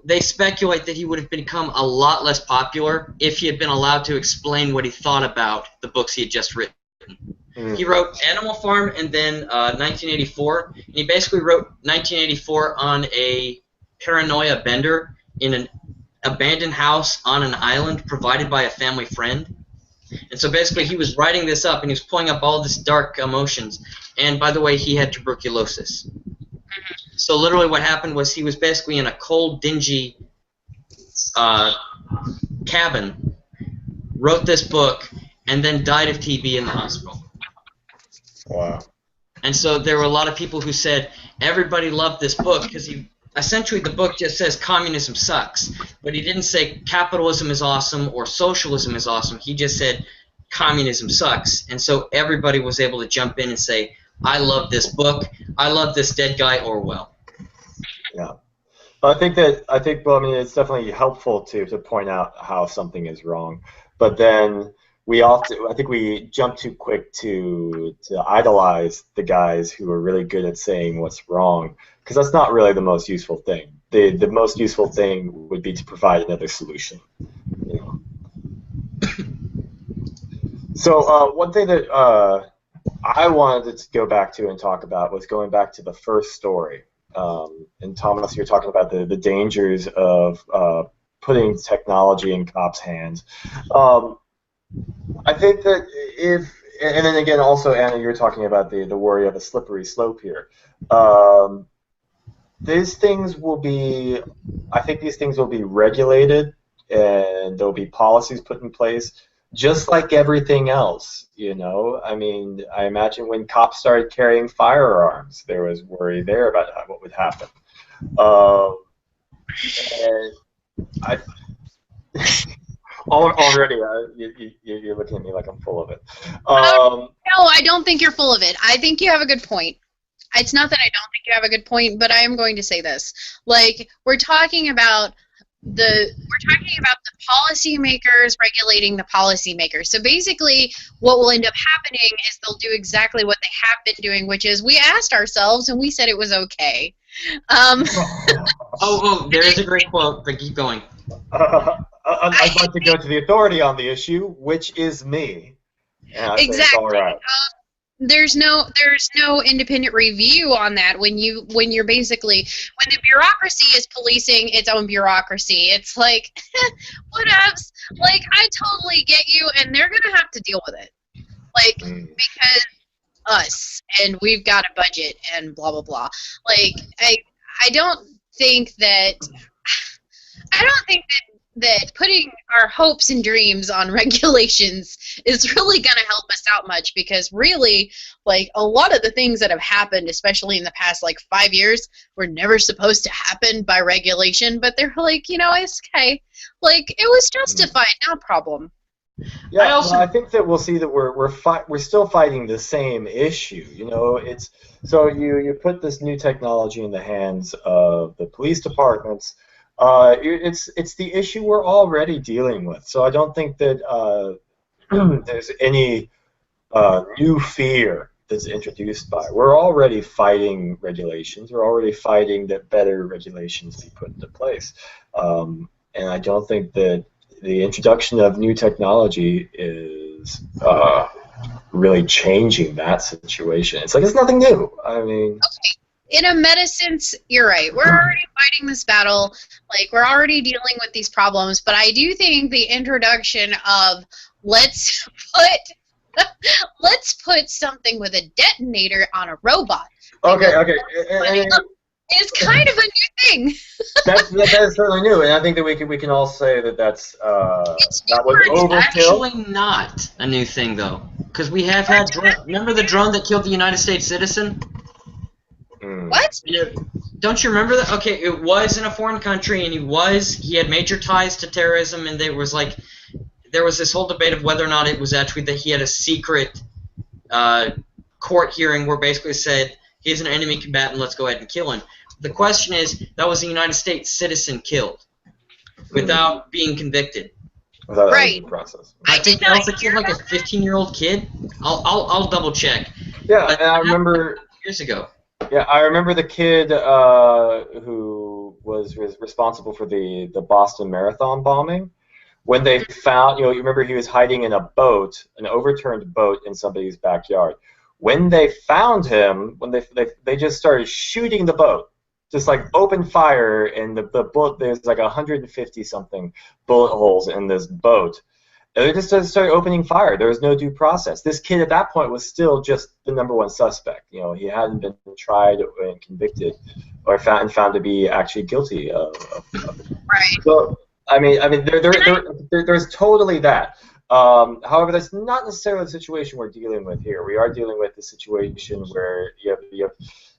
Speaker 1: they speculate that he would have become a lot less popular if he had been allowed to explain what he thought about the books he had just written. He wrote Animal Farm and then 1984. And he basically wrote 1984 on a paranoia bender in an abandoned house on an island provided by a family friend. And so basically he was writing this up and he was pulling up all this dark emotions. And by the way, he had tuberculosis. So literally what happened was he was basically in a cold, dingy cabin, wrote this book, and then died of TB in the hospital.
Speaker 2: Wow.
Speaker 1: And so there were a lot of people who said everybody loved this book because essentially the book just says communism sucks, but he didn't say capitalism is awesome or socialism is awesome. He just said communism sucks. And so everybody was able to jump in and say, I love this book. I love this dead guy Orwell.
Speaker 2: Yeah. I think it's definitely helpful to point out how something is wrong, but then I think we jump too quick to idolize the guys who are really good at saying what's wrong, because that's not really the most useful thing. The most useful thing would be to provide another solution. You know? So one thing that I wanted to go back to and talk about was going back to the first story. And Thomas, you're talking about the dangers of putting technology in cops' hands. I think that and then again, also, Anna, you're talking about the worry of a slippery slope here. These things will be regulated, and there'll be policies put in place, just like everything else. You know, I mean, I imagine when cops started carrying firearms, there was worry there about what would happen. And already, you're looking at me like I'm full of it.
Speaker 4: No, I don't think you're full of it. I think you have a good point. It's not that I don't think you have a good point, but I am going to say this. Like, we're talking about the policymakers regulating the policymakers. So basically, what will end up happening is they'll do exactly what they have been doing, which is we asked ourselves and we said it was okay.
Speaker 1: There is a great quote, but keep going.
Speaker 2: I'd like to go to the authority on the issue, which is me.
Speaker 4: Exactly.
Speaker 2: All right.
Speaker 4: There's no independent review on that when the bureaucracy is policing its own bureaucracy. It's like, whatevs. Like, I totally get you, and they're gonna have to deal with it. Like, because us, and we've got a budget, and blah blah blah. Like, I don't think that that putting our hopes and dreams on regulations is really going to help us out much, because really, like, a lot of the things that have happened, especially in the past, like, 5 years, were never supposed to happen by regulation, but they're like, you know, it's okay. Like, it was justified, no problem.
Speaker 2: Yeah, I think that we'll see that we're still fighting the same issue. You know, it's so you put this new technology in the hands of the police departments. It's the issue we're already dealing with. So I don't think that there's any new fear that's introduced by. We're already fighting regulations. We're already fighting that better regulations be put into place. And I don't think that the introduction of new technology is really changing that situation. It's like it's nothing new. I mean,
Speaker 4: okay. In a meta sense, you're right. We're already fighting this battle. Like, we're already dealing with these problems. But I do think the introduction of let's put something with a detonator on a robot.
Speaker 2: Okay.
Speaker 4: It's kind of a new thing.
Speaker 2: That is certainly new, and I think that we can all say that that's that was overkill.
Speaker 1: Actually, not a new thing though, because we have had. Remember the drone that killed the United States citizen?
Speaker 4: What?
Speaker 1: Don't you remember that? Okay, it was in a foreign country, and he had major ties to terrorism, and there was this whole debate of whether or not it was actually that he had a secret court hearing where basically said he's an enemy combatant, let's go ahead and kill him. The question is, that was a United States citizen killed without being convicted.
Speaker 2: Without
Speaker 4: right.
Speaker 2: Process.
Speaker 1: I think they also killed like a 15-year-old kid. I'll double check.
Speaker 2: Yeah, and I remember
Speaker 1: years ago.
Speaker 2: Yeah, I remember the kid who was responsible for the Boston Marathon bombing. When they found, you remember he was hiding in a boat, an overturned boat in somebody's backyard. When they found him, when they just started shooting the boat, just like open fire, and the bullet, there's like 150 something bullet holes in this boat. And they just started opening fire. There was no due process. This kid at that point was still just the #1 suspect. He hadn't been tried and convicted or found to be actually guilty of it.
Speaker 4: Right.
Speaker 2: So I mean, there's totally that. However, that's not necessarily the situation we're dealing with here. We are dealing with the situation where you have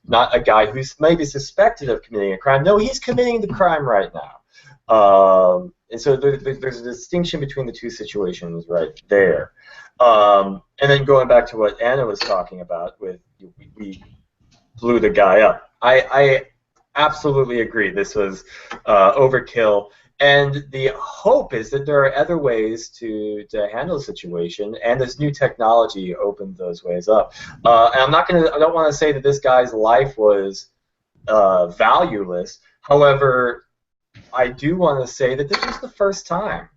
Speaker 2: not a guy who's maybe suspected of committing a crime. No, he's committing the crime right now. And so there's a distinction between the two situations right there. And then going back to what Anna was talking about, with we blew the guy up. I absolutely agree. This was overkill. And the hope is that there are other ways to handle the situation, and this new technology opened those ways up. And I don't want to say that this guy's life was valueless. However, I do want to say that this was the first time.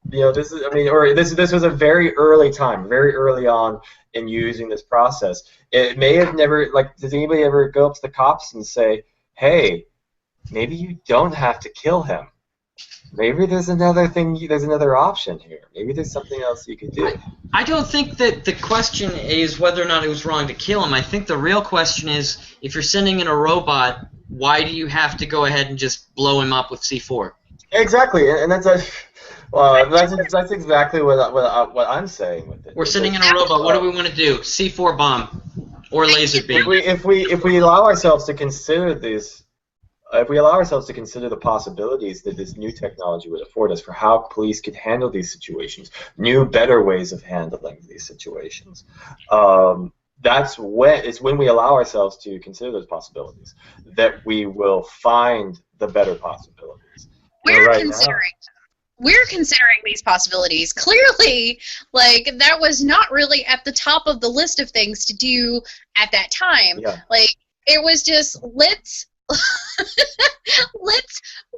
Speaker 2: This was a very early time, very early on in using this process. It may have never, does anybody ever go up to the cops and say, hey, maybe you don't have to kill him? Maybe there's another thing. There's another option here. Maybe there's something else you could do.
Speaker 1: I don't think that the question is whether or not it was wrong to kill him. I think the real question is, if you're sending in a robot, why do you have to go ahead and just blow him up with C4?
Speaker 2: Exactly, and that's exactly what I'm saying with it.
Speaker 1: We're sending in a robot. What do we want to do? C4 bomb or laser beam?
Speaker 2: If we allow ourselves to consider this. If we allow ourselves to consider the possibilities that this new technology would afford us for how police could handle these situations, new, better ways of handling these situations, that's when we allow ourselves to consider those possibilities that we will find the better possibilities.
Speaker 4: We're considering these possibilities. Clearly, that was not really at the top of the list of things to do at that time.
Speaker 2: Yeah.
Speaker 4: It was just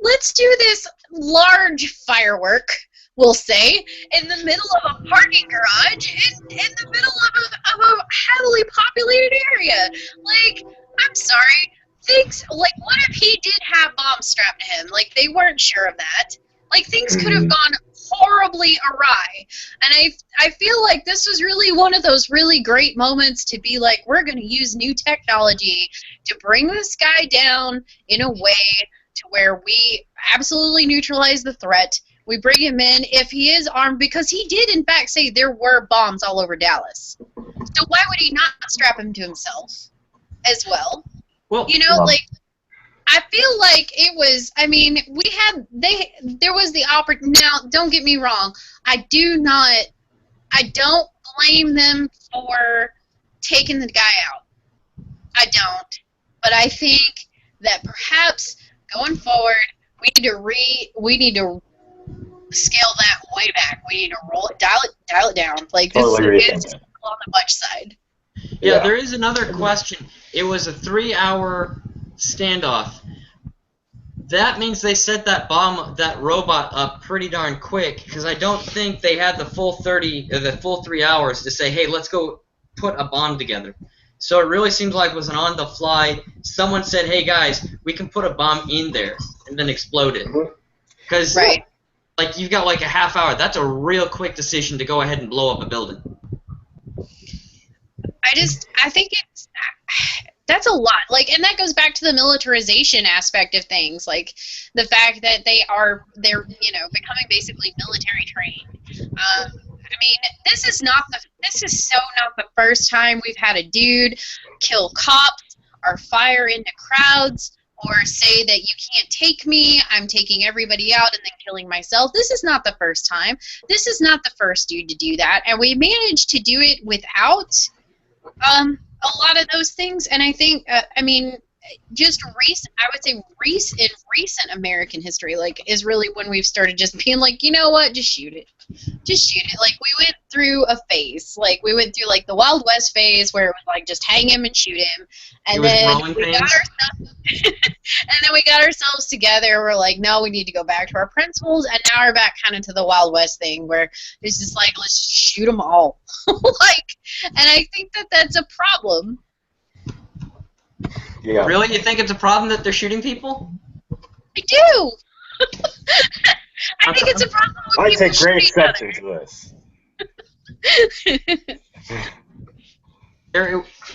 Speaker 4: let's do this large firework, we'll say, in the middle of a parking garage in the middle of a heavily populated area. I'm sorry, things what if he did have bombs strapped to him? They weren't sure of that. Things could have gone horribly awry. And I feel like this was really one of those really great moments to be like, we're going to use new technology to bring this guy down in a way to where we absolutely neutralize the threat. We bring him in if he is armed, because he did, in fact, say there were bombs all over Dallas. So why would he not strap him to himself as well?
Speaker 1: Well,
Speaker 4: You know, like, I feel like it was, I mean, there was the opportunity. Now, don't get me wrong. I don't blame them for taking the guy out. I don't. But I think that perhaps going forward, we need to scale that way back. We need to dial it down. Like, this is on the much side.
Speaker 1: Yeah, there is another question. It was a 3-hour standoff. That means they set that robot up pretty darn quick, because I don't think they had the full 3 hours to say, hey, let's go put a bomb together. So it really seems like it was an on-the-fly. Someone said, hey, guys, we can put a bomb in there, and then explode it. Because, like, you've got like a half hour. That's a real quick decision to go ahead and blow up a building.
Speaker 4: I think that's a lot. Like, and that goes back to the militarization aspect of things, like the fact that they're becoming basically military trained. I mean, this is so not the first time we've had a dude kill cops or fire into crowds or say that you can't take me, I'm taking everybody out and then killing myself. This is not the first time. This is not the first dude to do that, and we managed to do it without a lot of those things. And I think, I mean, just in recent American history, like, is really when we've started just being like, you know what, just shoot it. Just shoot it. Like, we went through a phase. Like, we went through, like, the Wild West phase where it was like, just hang him and shoot him. And then we got ourselves together. We're like, no, we need to go back to our principles. And now we're back kind of to the Wild West thing where it's just like, let's shoot them all. And I think that that's a problem.
Speaker 2: Yeah.
Speaker 1: Really? You think it's a problem that they're shooting people?
Speaker 4: I do. I think it's a problem with
Speaker 2: I
Speaker 4: people
Speaker 2: take great
Speaker 4: shooting
Speaker 2: exception to this.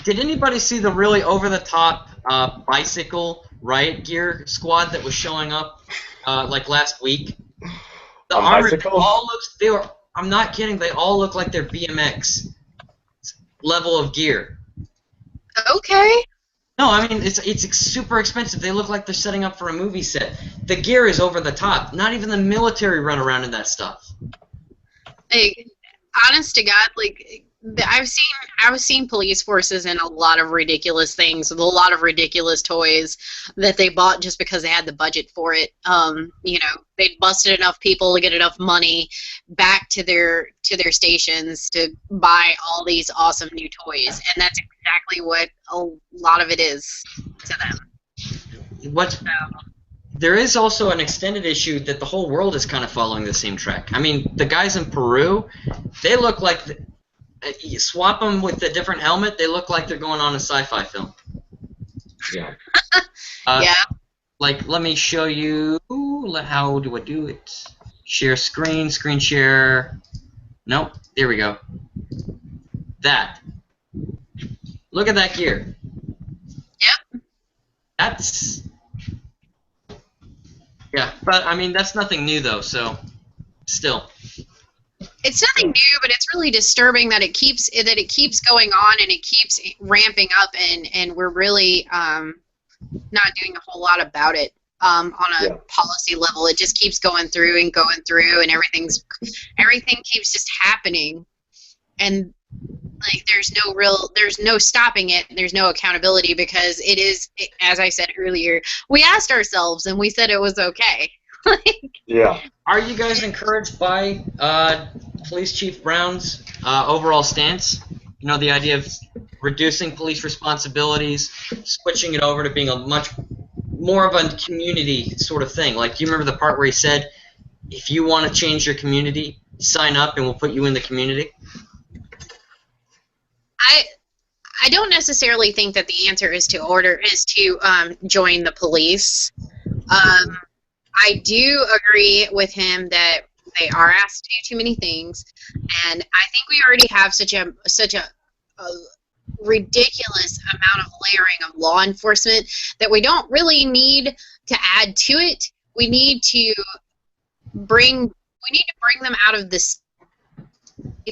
Speaker 1: Did anybody see the really over-the-top bicycle riot gear squad that was showing up like last week? The armor, I'm not kidding, they all look like they're BMX level of gear.
Speaker 4: Okay.
Speaker 1: No, I mean, it's super expensive. They look like they're setting up for a movie set. The gear is over the top. Not even the military run around in that stuff.
Speaker 4: Hey, honest to God, like, I've seen police forces in a lot of ridiculous things with a lot of ridiculous toys that they bought just because they had the budget for it. You know, they busted enough people to get enough money back to their stations to buy all these awesome new toys, and that's exactly what a lot of it is to them.
Speaker 1: There is also an extended issue that the whole world is kind of following the same track. I mean, the guys in Peru, they look like you swap them with a different helmet, they look like they're going on a sci-fi film.
Speaker 2: Yeah.
Speaker 4: Yeah.
Speaker 1: Like, let me show you. How do I do it? Share screen, screen share. Nope. There we go. That. Look at that gear.
Speaker 4: Yep.
Speaker 1: That's. Yeah, but I mean that's nothing new though. So, still.
Speaker 4: It's nothing new, but it's really disturbing that it keeps going on and it keeps ramping up, and we're really not doing a whole lot about it on a policy level. It just keeps going through, and everything keeps just happening, and like there's no stopping it. There's no accountability because it is, as I said earlier, we asked ourselves and we said it was okay.
Speaker 2: Yeah.
Speaker 1: Are you guys encouraged by Police Chief Brown's overall stance? You know, the idea of reducing police responsibilities, switching it over to being a much more of a community sort of thing. Like, you remember the part where he said, if you want to change your community, sign up and we'll put you in the community?
Speaker 4: I don't necessarily think that the answer is to join the police. I do agree with him that they are asked to do too many things, and I think we already have such a ridiculous amount of layering of law enforcement that we don't really need to add to it. We need to we need to bring them out of the state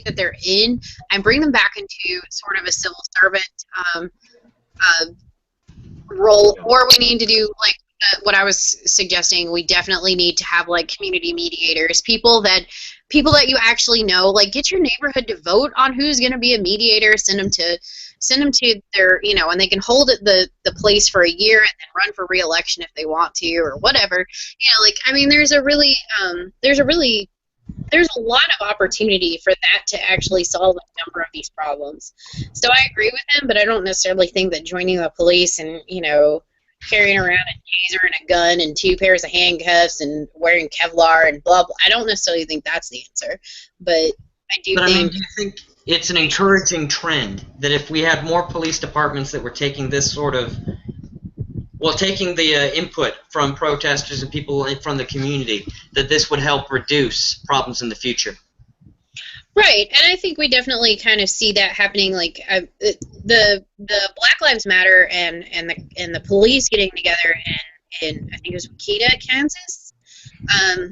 Speaker 4: that they're in and bring them back into sort of a civil servant uh, role, or we need to do like what I was suggesting. We definitely need to have like community mediators, people that you actually know. Like, get your neighborhood to vote on who's going to be a mediator. Send them to their, you know, and they can hold the place for a year and then run for re-election if they want to, or whatever. You know, like, I mean, there's a lot of opportunity for that to actually solve a number of these problems. So I agree with him, but I don't necessarily think that joining the police and, you know, carrying around a taser and a gun and 2 pairs of handcuffs and wearing Kevlar and blah, blah, I don't necessarily think that's the answer. But I do
Speaker 1: But
Speaker 4: think...
Speaker 1: I mean, do you think it's an encouraging trend that if we had more police departments that were taking this sort of, well, taking the input from protesters and people from the community, that this would help reduce problems in the future?
Speaker 4: Right, and I think we definitely kind of see that happening. Like the Black Lives Matter and the police getting together in I think it was Wichita, Kansas. I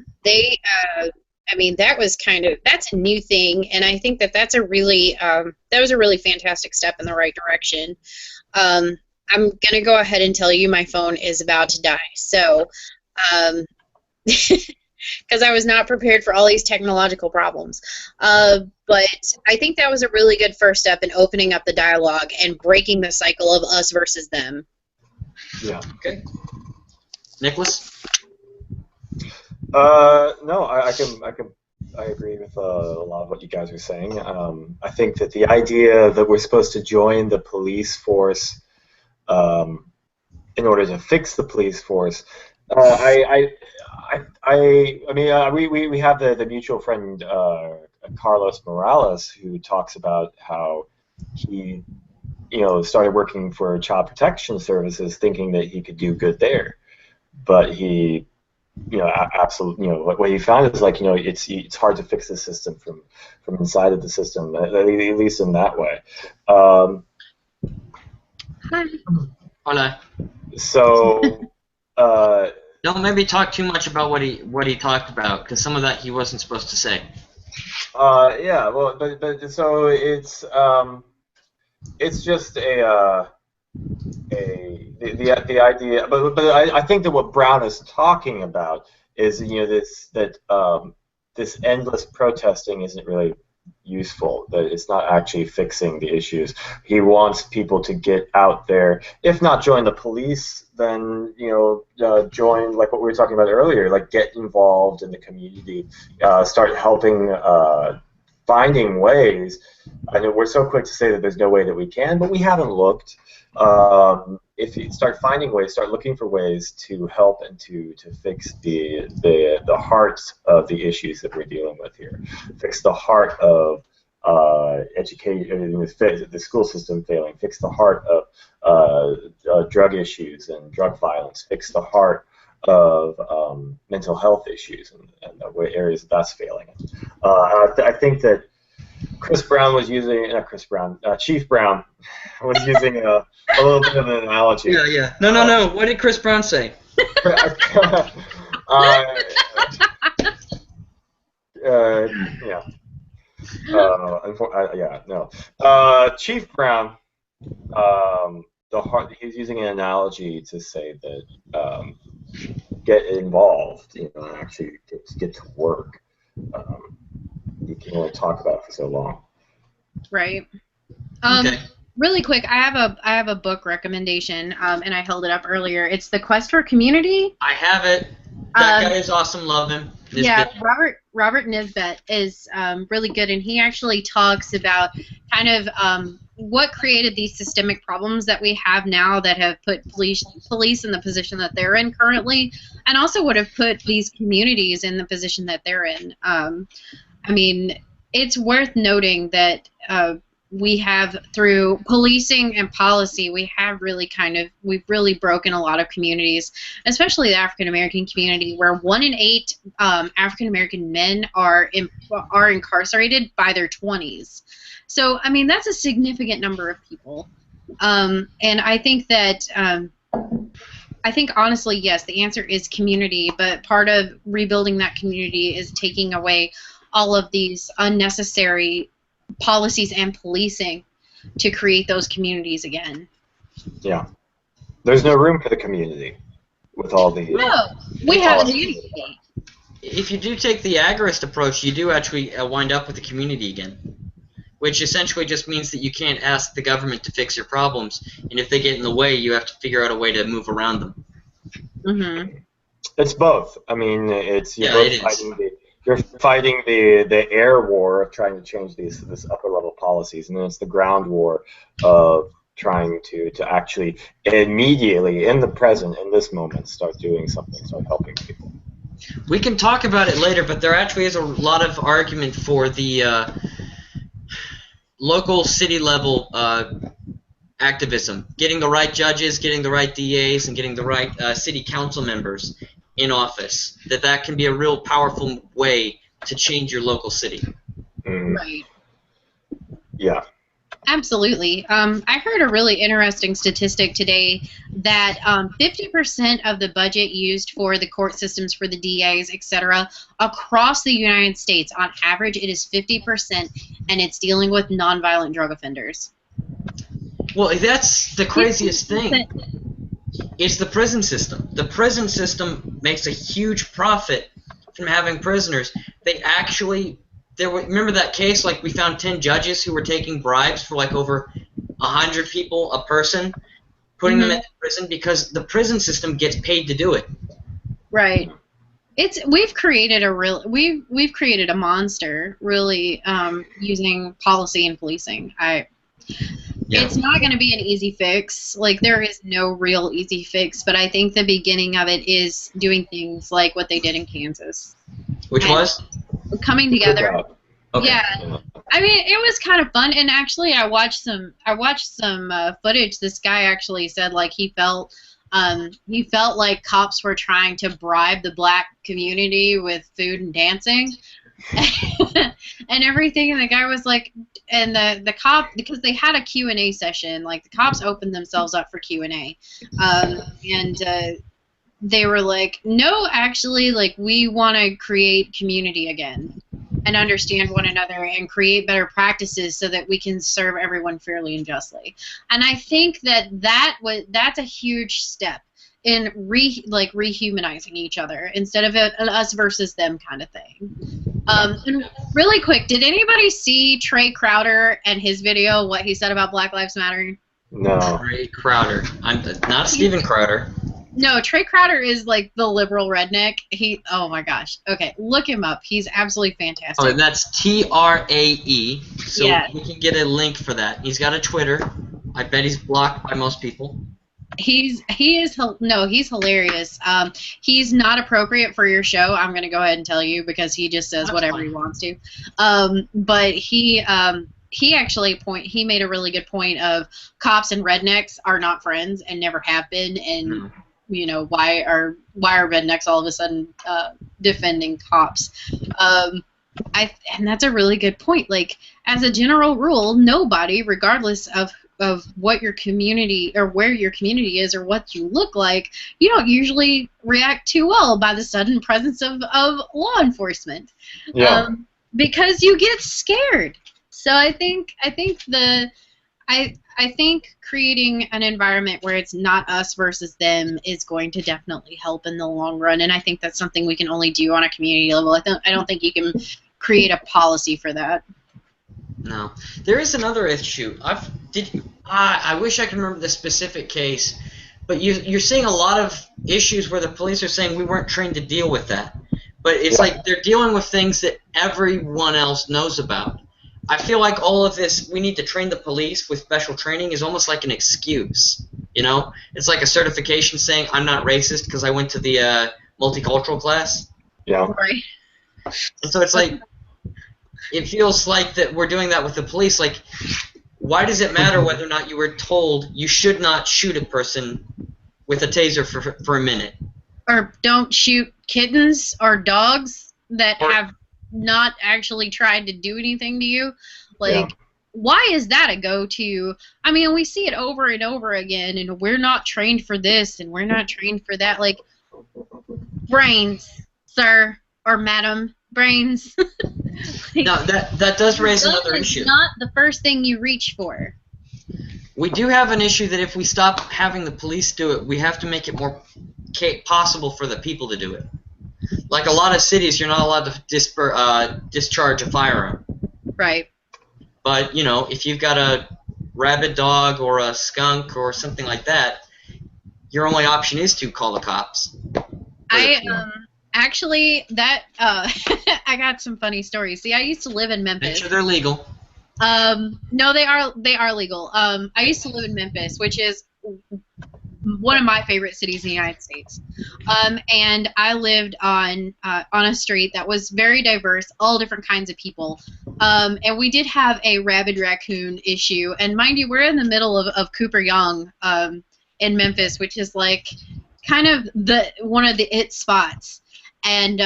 Speaker 4: mean, that's a new thing, and I think that's a really that was a really fantastic step in the right direction. I'm gonna go ahead and tell you my phone is about to die, so. Because I was not prepared for all these technological problems. But I think that was a really good first step in opening up the dialogue and breaking the cycle of us versus them.
Speaker 2: Yeah.
Speaker 1: Okay. Nicholas?
Speaker 2: No, I agree with a lot of what you guys are saying. I think that the idea that we're supposed to join the police force in order to fix the police force, we have the mutual friend Carlos Morales, who talks about how he, you know, started working for Child Protection Services thinking that he could do good there, but he, you know, absolutely, you know, what he found is, like, you know, it's hard to fix the system from inside of the system, at least in that way.
Speaker 1: Hola.
Speaker 2: So.
Speaker 1: Don't maybe talk too much about what he talked about, because some of that he wasn't supposed to say.
Speaker 2: Yeah, well, but so it's just the idea, but I think that what Brown is talking about is, you know, this endless protesting isn't really useful, that it's not actually fixing the issues. He wants people to get out there, if not join the police, then, you know, join, like what we were talking about earlier, like get involved in the community, start helping, finding ways. I know we're so quick to say that there's no way that we can, but we haven't looked. If you start finding ways, start looking for ways to help and to fix the heart of the issues that we're dealing with here. Fix the heart of education, the school system failing. Fix the heart of drug issues and drug violence. Fix the heart of mental health issues and the areas that's failing. I think that Chief Brown was using a little bit of an analogy.
Speaker 1: Yeah. No. What did Chris Brown say?
Speaker 2: Yeah. Chief Brown, he's using an analogy to say that get involved, you know, and actually get to work. You can only talk about it for so long.
Speaker 3: Right.
Speaker 1: Okay.
Speaker 3: Really quick, I have a book recommendation, and I held it up earlier. It's The Quest for Community.
Speaker 1: I have it. That guy is awesome. Love him.
Speaker 3: Yeah, Robert Nisbet is really good, and he actually talks about kind of what created these systemic problems that we have now that have put police in the position that they're in currently, and also would have put these communities in the position that they're in. I mean, it's worth noting that we have, through policing and policy, we've really broken a lot of communities, especially the African American community, where 1 in 8 African American men are incarcerated by their 20s. So, I mean, that's a significant number of people, and I think that I think honestly, yes, the answer is community, but part of rebuilding that community is taking away all of these unnecessary policies and policing to create those communities again.
Speaker 2: Yeah. There's no room for the community with all the
Speaker 3: No, we have immunity.
Speaker 1: If you do take the agorist approach, you do actually wind up with the community again, which essentially just means that you can't ask the government to fix your problems, and if they get in the way, you have to figure out a way to move around them.
Speaker 3: Mm-hmm.
Speaker 2: It's both. I mean, it's
Speaker 1: Yeah, it is.
Speaker 2: You're fighting the air war of trying to change this upper level policies, and then it's the ground war of trying to actually immediately in the present, in this moment, start doing something, start helping people.
Speaker 1: We can talk about it later, but there actually is a lot of argument for the local city level activism, getting the right judges, getting the right DAs, and getting the right city council members in office. That can be a real powerful way to change your local city.
Speaker 2: Mm.
Speaker 3: Right.
Speaker 2: Yeah.
Speaker 3: Absolutely. I heard a really interesting statistic today that 50% of the budget used for the court systems for the DAs, etc., across the United States, on average, it is 50%, and it's dealing with nonviolent drug offenders.
Speaker 1: Well, that's the craziest thing. It's the prison system. The prison system makes a huge profit from having prisoners. They actually... remember that case, like we found 10 judges who were taking bribes for like over 100 people a person, putting them in prison because the prison system gets paid to do it. Right.
Speaker 3: We've created a monster really using policy and policing. It's not going to be an easy fix. Like, there is no real easy fix, but I think the beginning of it is doing things like what they did in Kansas.
Speaker 1: Which was?
Speaker 3: Coming together.
Speaker 1: Okay.
Speaker 3: Yeah. I mean, it was kind of fun, and actually I watched some footage. This guy actually said like he felt like cops were trying to bribe the black community with food and dancing. And everything, and the guy was like, and the cop, because they had a Q&A session, like the cops opened themselves up for Q&A, and they were like, no, actually, like, we want to create community again and understand one another and create better practices so that we can serve everyone fairly and justly. And I think that's a huge step in rehumanizing each other instead of an us versus them kind of thing. And really quick, did anybody see Trey Crowder and his video, what he said about Black Lives Matter?
Speaker 2: No.
Speaker 1: Trey Crowder. I'm not Steven Crowder.
Speaker 3: No, Trey Crowder is like the liberal redneck. Oh my gosh. Okay, look him up. He's absolutely fantastic.
Speaker 1: Oh, and that's TRAE. So
Speaker 3: yeah.
Speaker 1: We can get a link for that. He's got a Twitter. I bet he's blocked by most people.
Speaker 3: He's hilarious. He's not appropriate for your show. I'm gonna go ahead and tell you because he just says whatever he wants to. But he actually he made a really good point of cops and rednecks are not friends and never have been, and you know, why are rednecks all of a sudden defending cops? And that's a really good point. Like, as a general rule, nobody, regardless of what your community or where your community is or what you look like, you don't usually react too well by the sudden presence of law enforcement.
Speaker 2: Yeah.
Speaker 3: Because you get scared. So I think creating an environment where it's not us versus them is going to definitely help in the long run, and I think that's something we can only do on a community level. I don't think you can create a policy for that.
Speaker 1: No. There is another issue. I wish I could remember the specific case, but you're seeing a lot of issues where the police are saying we weren't trained to deal with that. But it's like they're dealing with things that everyone else knows about. I feel like all of this, we need to train the police with special training, is almost like an excuse. You know? It's like a certification saying I'm not racist because I went to the multicultural class.
Speaker 2: Yeah.
Speaker 3: Right.
Speaker 1: And so it's like, it feels like that we're doing that with the police. Like, why does it matter whether or not you were told you should not shoot a person with a taser for a minute?
Speaker 3: Or don't shoot kittens or dogs that have not actually tried to do anything to you. Like, why is that a go-to? I mean, we see it over and over again, and we're not trained for this, and we're not trained for that. Like, brains, sir or madam, brains. Like,
Speaker 1: Now that does raise
Speaker 3: gun
Speaker 1: another
Speaker 3: is
Speaker 1: issue.
Speaker 3: not the first thing you reach for.
Speaker 1: We do have an issue that if we stop having the police do it, we have to make it more possible for the people to do it. Like a lot of cities, you're not allowed to discharge a firearm.
Speaker 3: Right.
Speaker 1: But, you know, if you've got a rabid dog or a skunk or something like that, your only option is to call the cops.
Speaker 3: Actually, that I got some funny stories. See, I used to live in Memphis.
Speaker 1: Make sure they're legal.
Speaker 3: No, they are legal. I used to live in Memphis, which is one of my favorite cities in the United States. And I lived on a street that was very diverse, all different kinds of people. And we did have a rabid raccoon issue. And mind you, we're in the middle of Cooper Young in Memphis, which is like kind of one of the it spots. And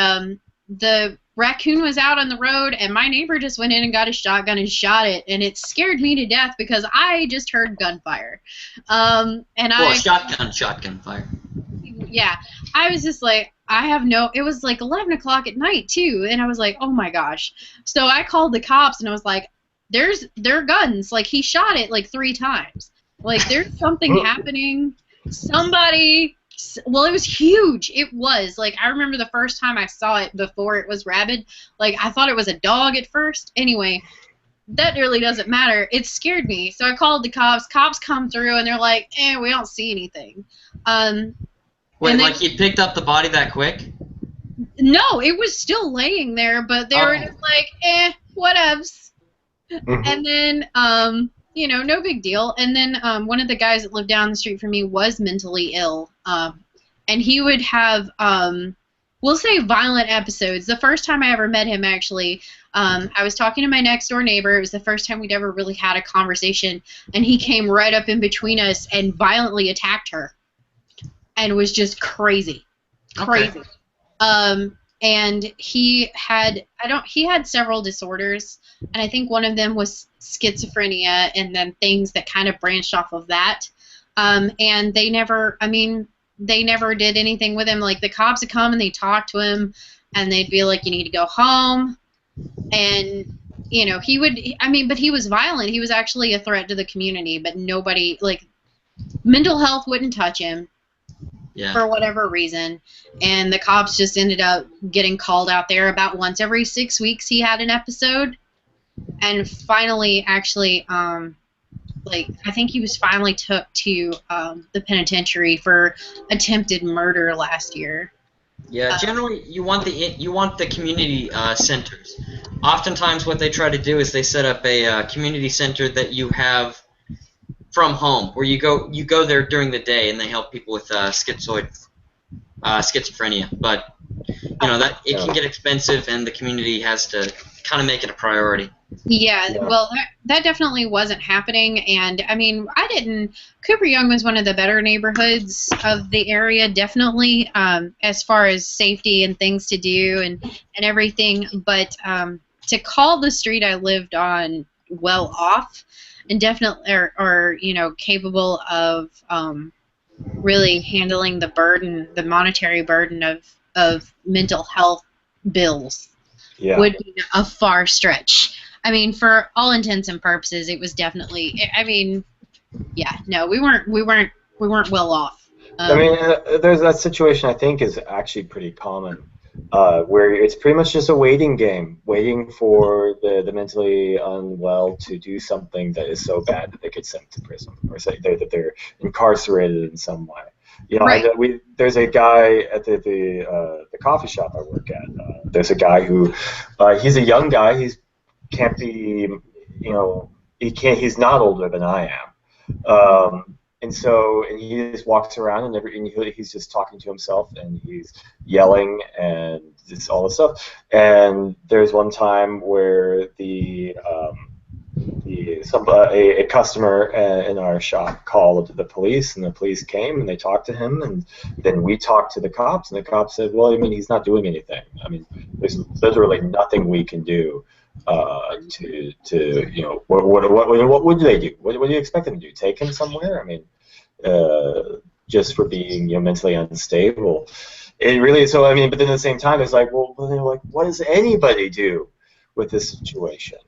Speaker 3: the raccoon was out on the road, and my neighbor just went in and got a shotgun and shot it, and it scared me to death because I just heard gunfire.
Speaker 1: Shotgun fire.
Speaker 3: Yeah, I was just like, it was like 11 o'clock at night, too, and I was like, oh my gosh. So I called the cops, and I was like, there are guns. Like, he shot it like 3 times. Like, there's something happening. Somebody... Well, it was huge. It was. Like, I remember the first time I saw it before it was rabid. Like, I thought it was a dog at first. Anyway, that really doesn't matter. It scared me. So I called the cops. Cops come through, and they're like, we don't see anything.
Speaker 1: Wait, like you picked up the body that quick?
Speaker 3: No, it was still laying there, but they were just like, whatevs. And then, you know, no big deal. And then one of the guys that lived down the street from me was mentally ill. And he would have, we'll say, violent episodes. The first time I ever met him, actually, I was talking to my next door neighbor. It was the first time we'd ever really had a conversation. And he came right up in between us and violently attacked her. And was just crazy. Crazy. Okay. And he had several disorders, and I think one of them was schizophrenia, and then things that kind of branched off of that. And they never did anything with him. Like, the cops would come and they'd talk to him, and they'd be like, you need to go home. And, you know, but he was violent. He was actually a threat to the community, but nobody, like, mental health wouldn't touch him. Yeah. For whatever reason, and the cops just ended up getting called out there about once every 6 weeks. He had an episode, and finally, actually, like, I think he was finally took to the penitentiary for attempted murder last year.
Speaker 1: Yeah, generally you want the community centers. Oftentimes, what they try to do is they set up a community center that you have from home, where you go there during the day, and they help people with schizophrenia. But you know that it can get expensive, and the community has to kind of make it a priority.
Speaker 3: Yeah. Well, that definitely wasn't happening, and I mean, Cooper Young was one of the better neighborhoods of the area, definitely, as far as safety and things to do and everything. But to call the street I lived on well off, and definitely are you know, capable of really handling the monetary burden of mental health bills, would be a far stretch. I mean, for all intents and purposes, it was definitely. I mean, yeah, no, we weren't well off.
Speaker 2: I mean, there's that situation. I think is actually pretty common. Where it's pretty much just a waiting game, waiting for the mentally unwell to do something that is so bad that they get sent to prison, or say that they're incarcerated in some way. You know, right. There's a guy at the coffee shop I work at. There's a guy who he's a young guy. He's can't be, you know, he's not older than I am. And he just walks around and he's just talking to himself, and he's yelling and just all this stuff. And there's one time where a customer in our shop called the police, and the police came and they talked to him, and then we talked to the cops, and the cops said, well, I mean, he's not doing anything. I mean, there's literally nothing we can do. to what would they do? What do you expect them to do? Take him somewhere? I mean, just for being mentally unstable. It really so. I mean, but then at the same time, it's like, well, what does anybody do with this situation?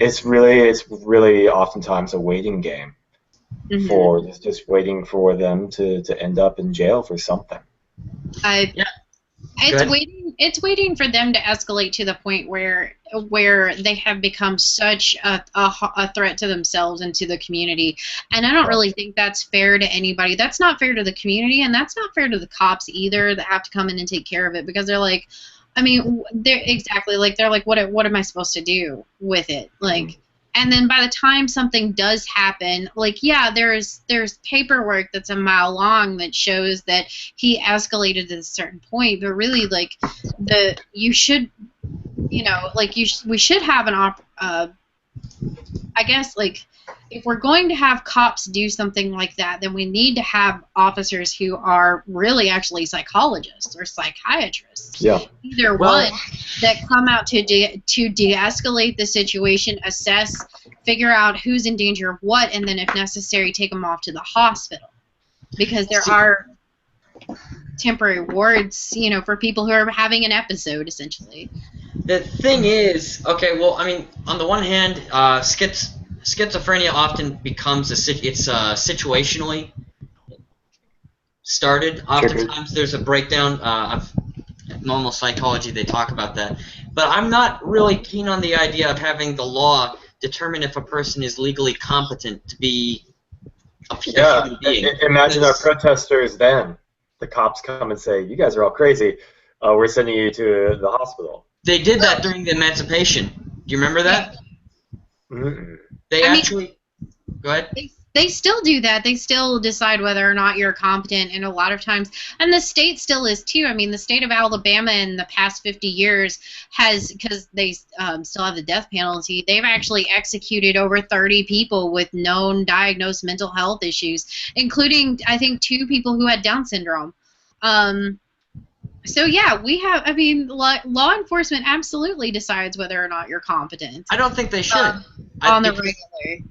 Speaker 2: It's really oftentimes a waiting game for just waiting for them to end up in jail for something.
Speaker 1: Yeah.
Speaker 3: It's waiting for them to escalate to the point where they have become such a threat to themselves and to the community. And I don't really think that's fair to anybody. That's not fair to the community, and that's not fair to the cops either that have to come in and take care of it, because they're like, I mean, they're like, what am I supposed to do with it? Like, and then by the time something does happen, like, yeah, there's paperwork that's a mile long that shows that he escalated at a certain point, but really, like, we should have I guess, like, if we're going to have cops do something like that, then we need to have officers who are really actually psychologists or psychiatrists.
Speaker 2: Yeah.
Speaker 3: Either one that come out to de-escalate the situation, assess, figure out who's in danger of what, and then if necessary, take them off to the hospital. Because there are temporary wards, for people who are having an episode, essentially.
Speaker 1: The thing is, okay, well, I mean, on the one hand, schizophrenia often becomes situationally started. Oftentimes there's a breakdown of normal psychology. They talk about that. But I'm not really keen on the idea of having the law determine if a person is legally competent to be a human being.
Speaker 2: Imagine our protesters then. The cops come and say, you guys are all crazy. We're sending you to the hospital.
Speaker 1: They did that during the emancipation. Do you remember that?
Speaker 2: Mm-mm.
Speaker 1: Go ahead.
Speaker 3: They still do that. They still decide whether or not you're competent, and a lot of times, and the state still is too. I mean, the state of Alabama in the past 50 years has, because they still have the death penalty, they've actually executed over 30 people with known diagnosed mental health issues, including, I think, 2 people who had Down syndrome. So yeah, we have. I mean, law enforcement absolutely decides whether or not you're competent.
Speaker 1: I don't think they should.
Speaker 3: On the regular.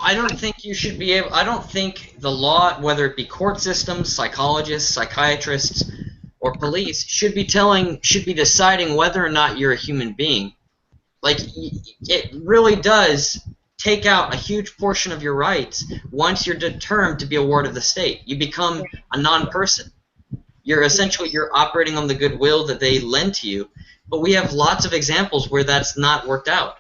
Speaker 1: I don't think you should be able. I don't think the law, whether it be court systems, psychologists, psychiatrists, or police, should be deciding whether or not you're a human being. Like, it really does take out a huge portion of your rights once you're determined to be a ward of the state. You become a non-person. You're operating on the goodwill that they lend to you. But we have lots of examples where that's not worked out.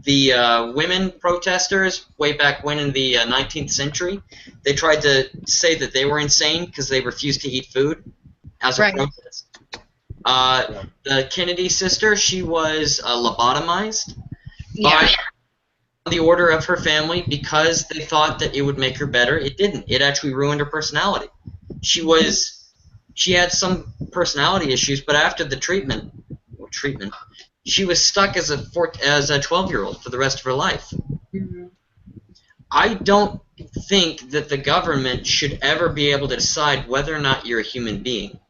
Speaker 1: The women protesters, way back when in the 19th century, they tried to say that they were insane because they refused to eat food as a protest. The Kennedy sister, she was lobotomized by the order of her family because they thought that it would make her better. It didn't. It actually ruined her personality. She had some personality issues, but after the treatment, she was stuck as a 12-year-old for the rest of her life.
Speaker 3: Mm-hmm.
Speaker 1: I don't think that the government should ever be able to decide whether or not you're a human being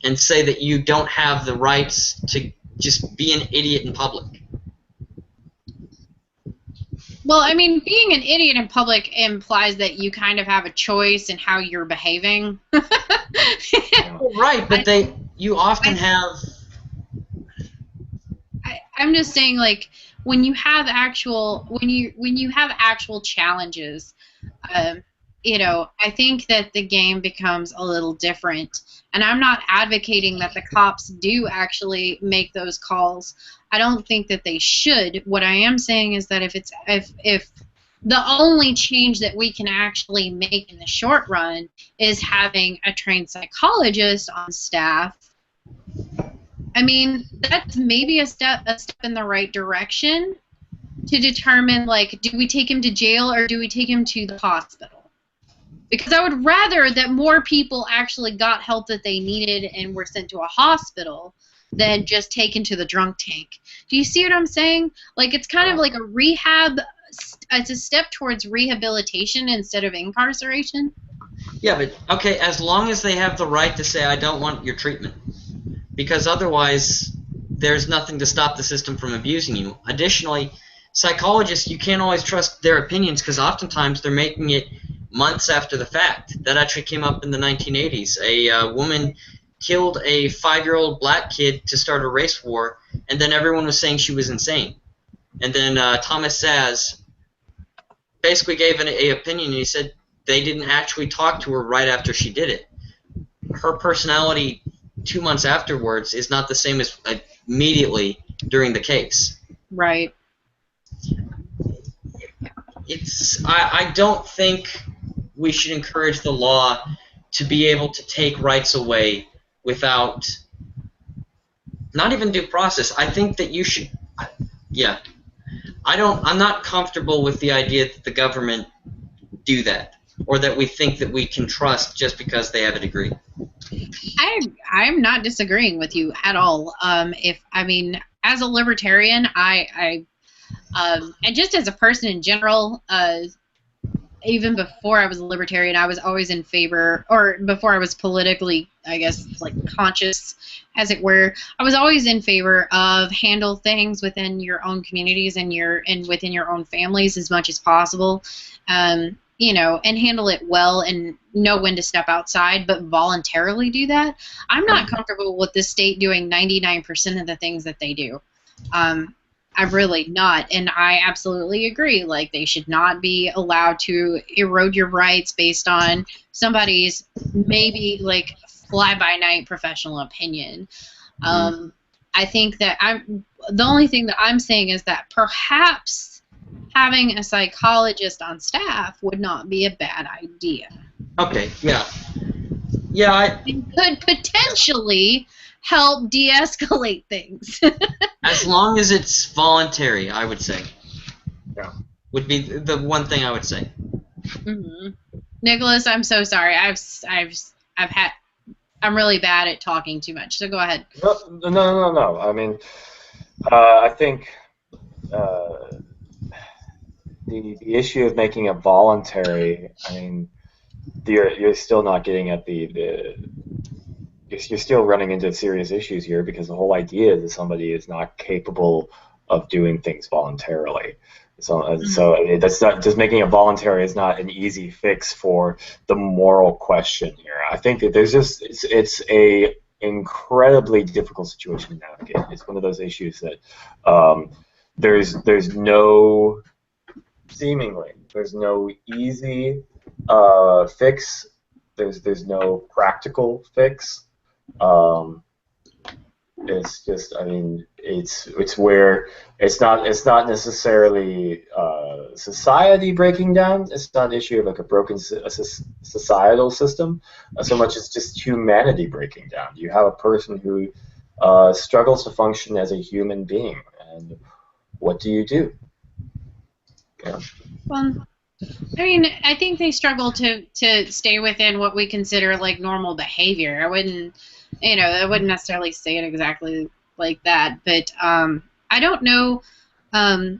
Speaker 1: and say that you don't have the rights to just be an idiot in public.
Speaker 3: Well, I mean, being an idiot in public implies that you kind of have a choice in how you're behaving.
Speaker 1: Right, but you often have.
Speaker 3: I'm just saying, like, when you have actual challenges, I think that the game becomes a little different. And I'm not advocating that the cops do actually make those calls. I don't think that they should. What I am saying is that if the only change that we can actually make in the short run is having a trained psychologist on staff, I mean, that's maybe a step in the right direction to determine, like, do we take him to jail or do we take him to the hospital? Because I would rather that more people actually got help that they needed and were sent to a hospital than just taken to the drunk tank. Do you see what I'm saying? Like, it's kind of like a rehab. It's a step towards rehabilitation instead of incarceration.
Speaker 1: Yeah, but, okay, as long as they have the right to say, I don't want your treatment. Because otherwise, there's nothing to stop the system from abusing you. Additionally, psychologists, you can't always trust their opinions because oftentimes they're making it months after the fact. That actually came up in the 1980s. A woman killed a 5-year-old black kid to start a race war, and then everyone was saying she was insane. And then Thomas Saz basically gave an opinion, and he said they didn't actually talk to her right after she did it. Her personality 2 months afterwards is not the same as immediately during the case.
Speaker 3: Right.
Speaker 1: I don't think we should encourage the law to be able to take rights away without not even due process. I think that you should, yeah. I'm not comfortable with the idea that the government do that, or that we think that we can trust just because they have a degree.
Speaker 3: I'm not disagreeing with you at all. As a libertarian, and just as a person in general, even before I was a libertarian, I was always in favor, or before I was politically, I guess, like conscious, as it were, I was always in favor of handle things within your own communities and within your own families as much as possible, and handle it well and know when to step outside, but voluntarily do that. I'm not comfortable with the state doing 99% of the things that they do. I'm really not, and I absolutely agree. Like, they should not be allowed to erode your rights based on somebody's maybe like fly-by-night professional opinion. I think that the only thing that I'm saying is that perhaps having a psychologist on staff would not be a bad idea.
Speaker 1: Okay, yeah.
Speaker 3: It could potentially help de-escalate things.
Speaker 1: As long as it's voluntary, I would say.
Speaker 2: Yeah.
Speaker 1: Would be the one thing I would say.
Speaker 3: Mm-hmm. Nicholas, I'm so sorry. I'm really bad at talking too much. So go ahead.
Speaker 2: No. I mean, I think the issue of making it voluntary. I mean, you're still not getting at you're still running into serious issues here, because the whole idea is that somebody is not capable of doing things voluntarily. So I mean, that's not just making it voluntary is not an easy fix for the moral question here. I think that it's a incredibly difficult situation to navigate. It's one of those issues that there's no easy fix. There's no practical fix. It's just, I mean, it's where it's not necessarily society breaking down. It's not an issue of like a broken societal system, so much as just humanity breaking down. You have a person who struggles to function as a human being, and what do you do? Yeah.
Speaker 3: Well, I mean, I think they struggle to stay within what we consider like normal behavior. I wouldn't necessarily say it exactly like that, but I don't know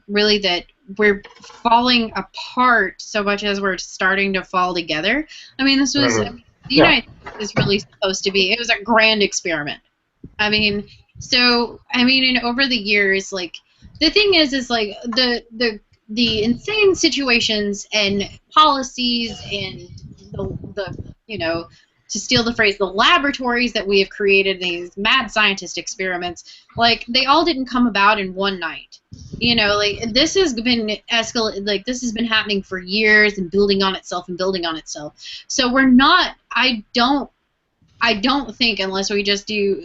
Speaker 3: really that we're falling apart so much as we're starting to fall together. I mean, this was the United States is really supposed to be. It was a grand experiment. I mean, and over the years, like, the thing is like the insane situations and policies and the to steal the phrase, the laboratories that we have created, these mad scientist experiments, like, they all didn't come about in one night. Like, this has been this has been happening for years and building on itself. So we're not, I don't think, unless we just do,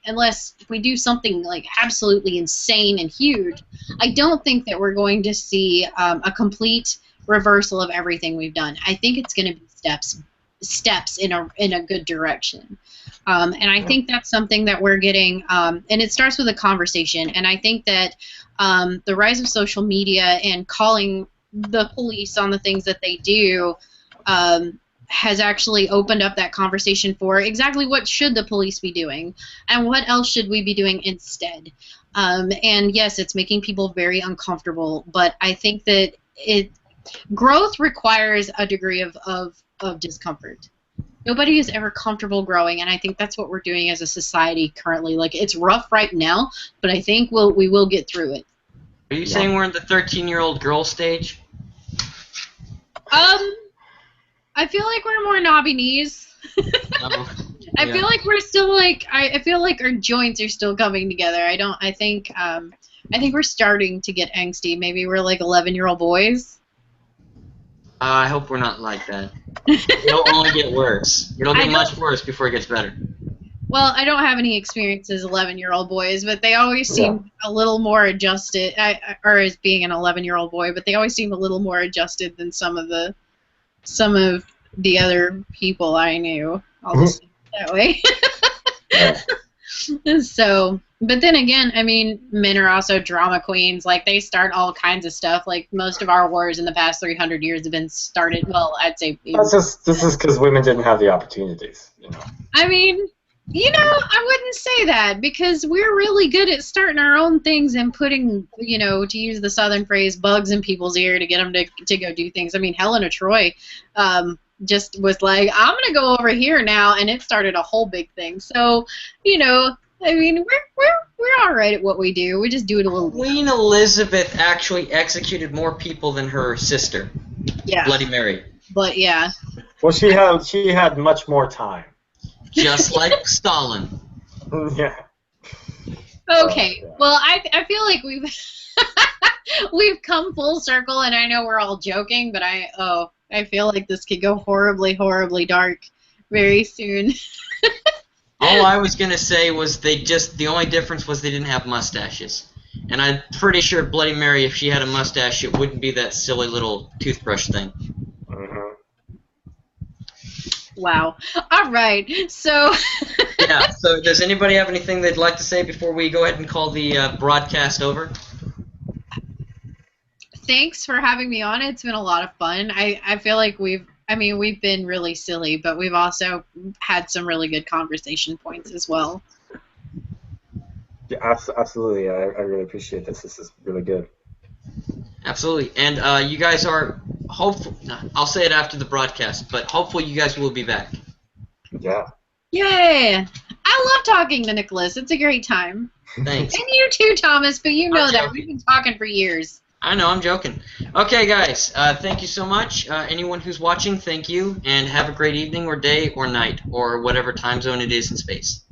Speaker 3: unless we do something like absolutely insane and huge, I don't think that we're going to see a complete reversal of everything we've done. I think it's going to be steps in a good direction. And I think that's something that we're getting, and it starts with a conversation. And I think that the rise of social media and calling the police on the things that they do has actually opened up that conversation for exactly what should the police be doing and what else should we be doing instead. And yes, it's making people very uncomfortable, but I think that growth requires a degree of discomfort. nobody is ever comfortable growing, and I think that's what we're doing as a society currently. Like, it's rough right now, but I think we will get through it.
Speaker 1: Are you saying we're in the 13-year-old girl stage?
Speaker 3: I feel like we're more knobby knees. I feel like we're still like I feel like our joints are still coming together. I think we're starting to get angsty. Maybe we're like 11-year-old boys.
Speaker 1: I hope we're not like that. It'll only get worse. It'll get much worse before it gets better.
Speaker 3: Well, I don't have any experience as 11-year-old boys, but they always seem a little more adjusted, or as being an 11-year-old boy, but they always seem a little more adjusted than some of the other people I knew. I'll just say it that way. So, but then again, I mean, men are also drama queens. Like, they start all kinds of stuff. Like, most of our wars in the past 300 years have been started, well, I'd say...
Speaker 2: This is because women didn't have the opportunities, you know.
Speaker 3: I mean, you know, I wouldn't say that, because we're really good at starting our own things and putting, you know, to use the Southern phrase, bugs in people's ear to get them to go do things. I mean, Helen of Troy just was like, I'm going to go over here now, and it started a whole big thing. So, you know, I mean, we're all right at what we do. We just do it a little.
Speaker 1: Queen Elizabeth actually executed more people than her sister, Bloody Mary.
Speaker 3: But yeah.
Speaker 2: Well, she had much more time.
Speaker 1: Just like Stalin.
Speaker 2: Yeah.
Speaker 3: Okay. Well, I feel like we've come full circle, and I know we're all joking, but I feel like this could go horribly, horribly dark very soon.
Speaker 1: All I was going to say was the only difference was they didn't have mustaches. And I'm pretty sure Bloody Mary, if she had a mustache, it wouldn't be that silly little toothbrush thing.
Speaker 3: Wow. All right. So...
Speaker 1: Yeah, so does anybody have anything they'd like to say before we go ahead and call the broadcast over?
Speaker 3: Thanks for having me on. It's been a lot of fun. I feel like we've been really silly, but we've also had some really good conversation points as well.
Speaker 2: Yeah, absolutely. I really appreciate this. This is really good.
Speaker 1: Absolutely. And you guys are hopeful. I'll say it after the broadcast, but hopefully you guys will be back.
Speaker 2: Yeah.
Speaker 3: Yeah. I love talking to Nicholas. It's a great time.
Speaker 1: Thanks.
Speaker 3: And you too, Thomas, but you know that. We've been talking for years.
Speaker 1: I know, I'm joking. Okay, guys, thank you so much. Anyone who's watching, thank you, and have a great evening or day or night or whatever time zone it is in space.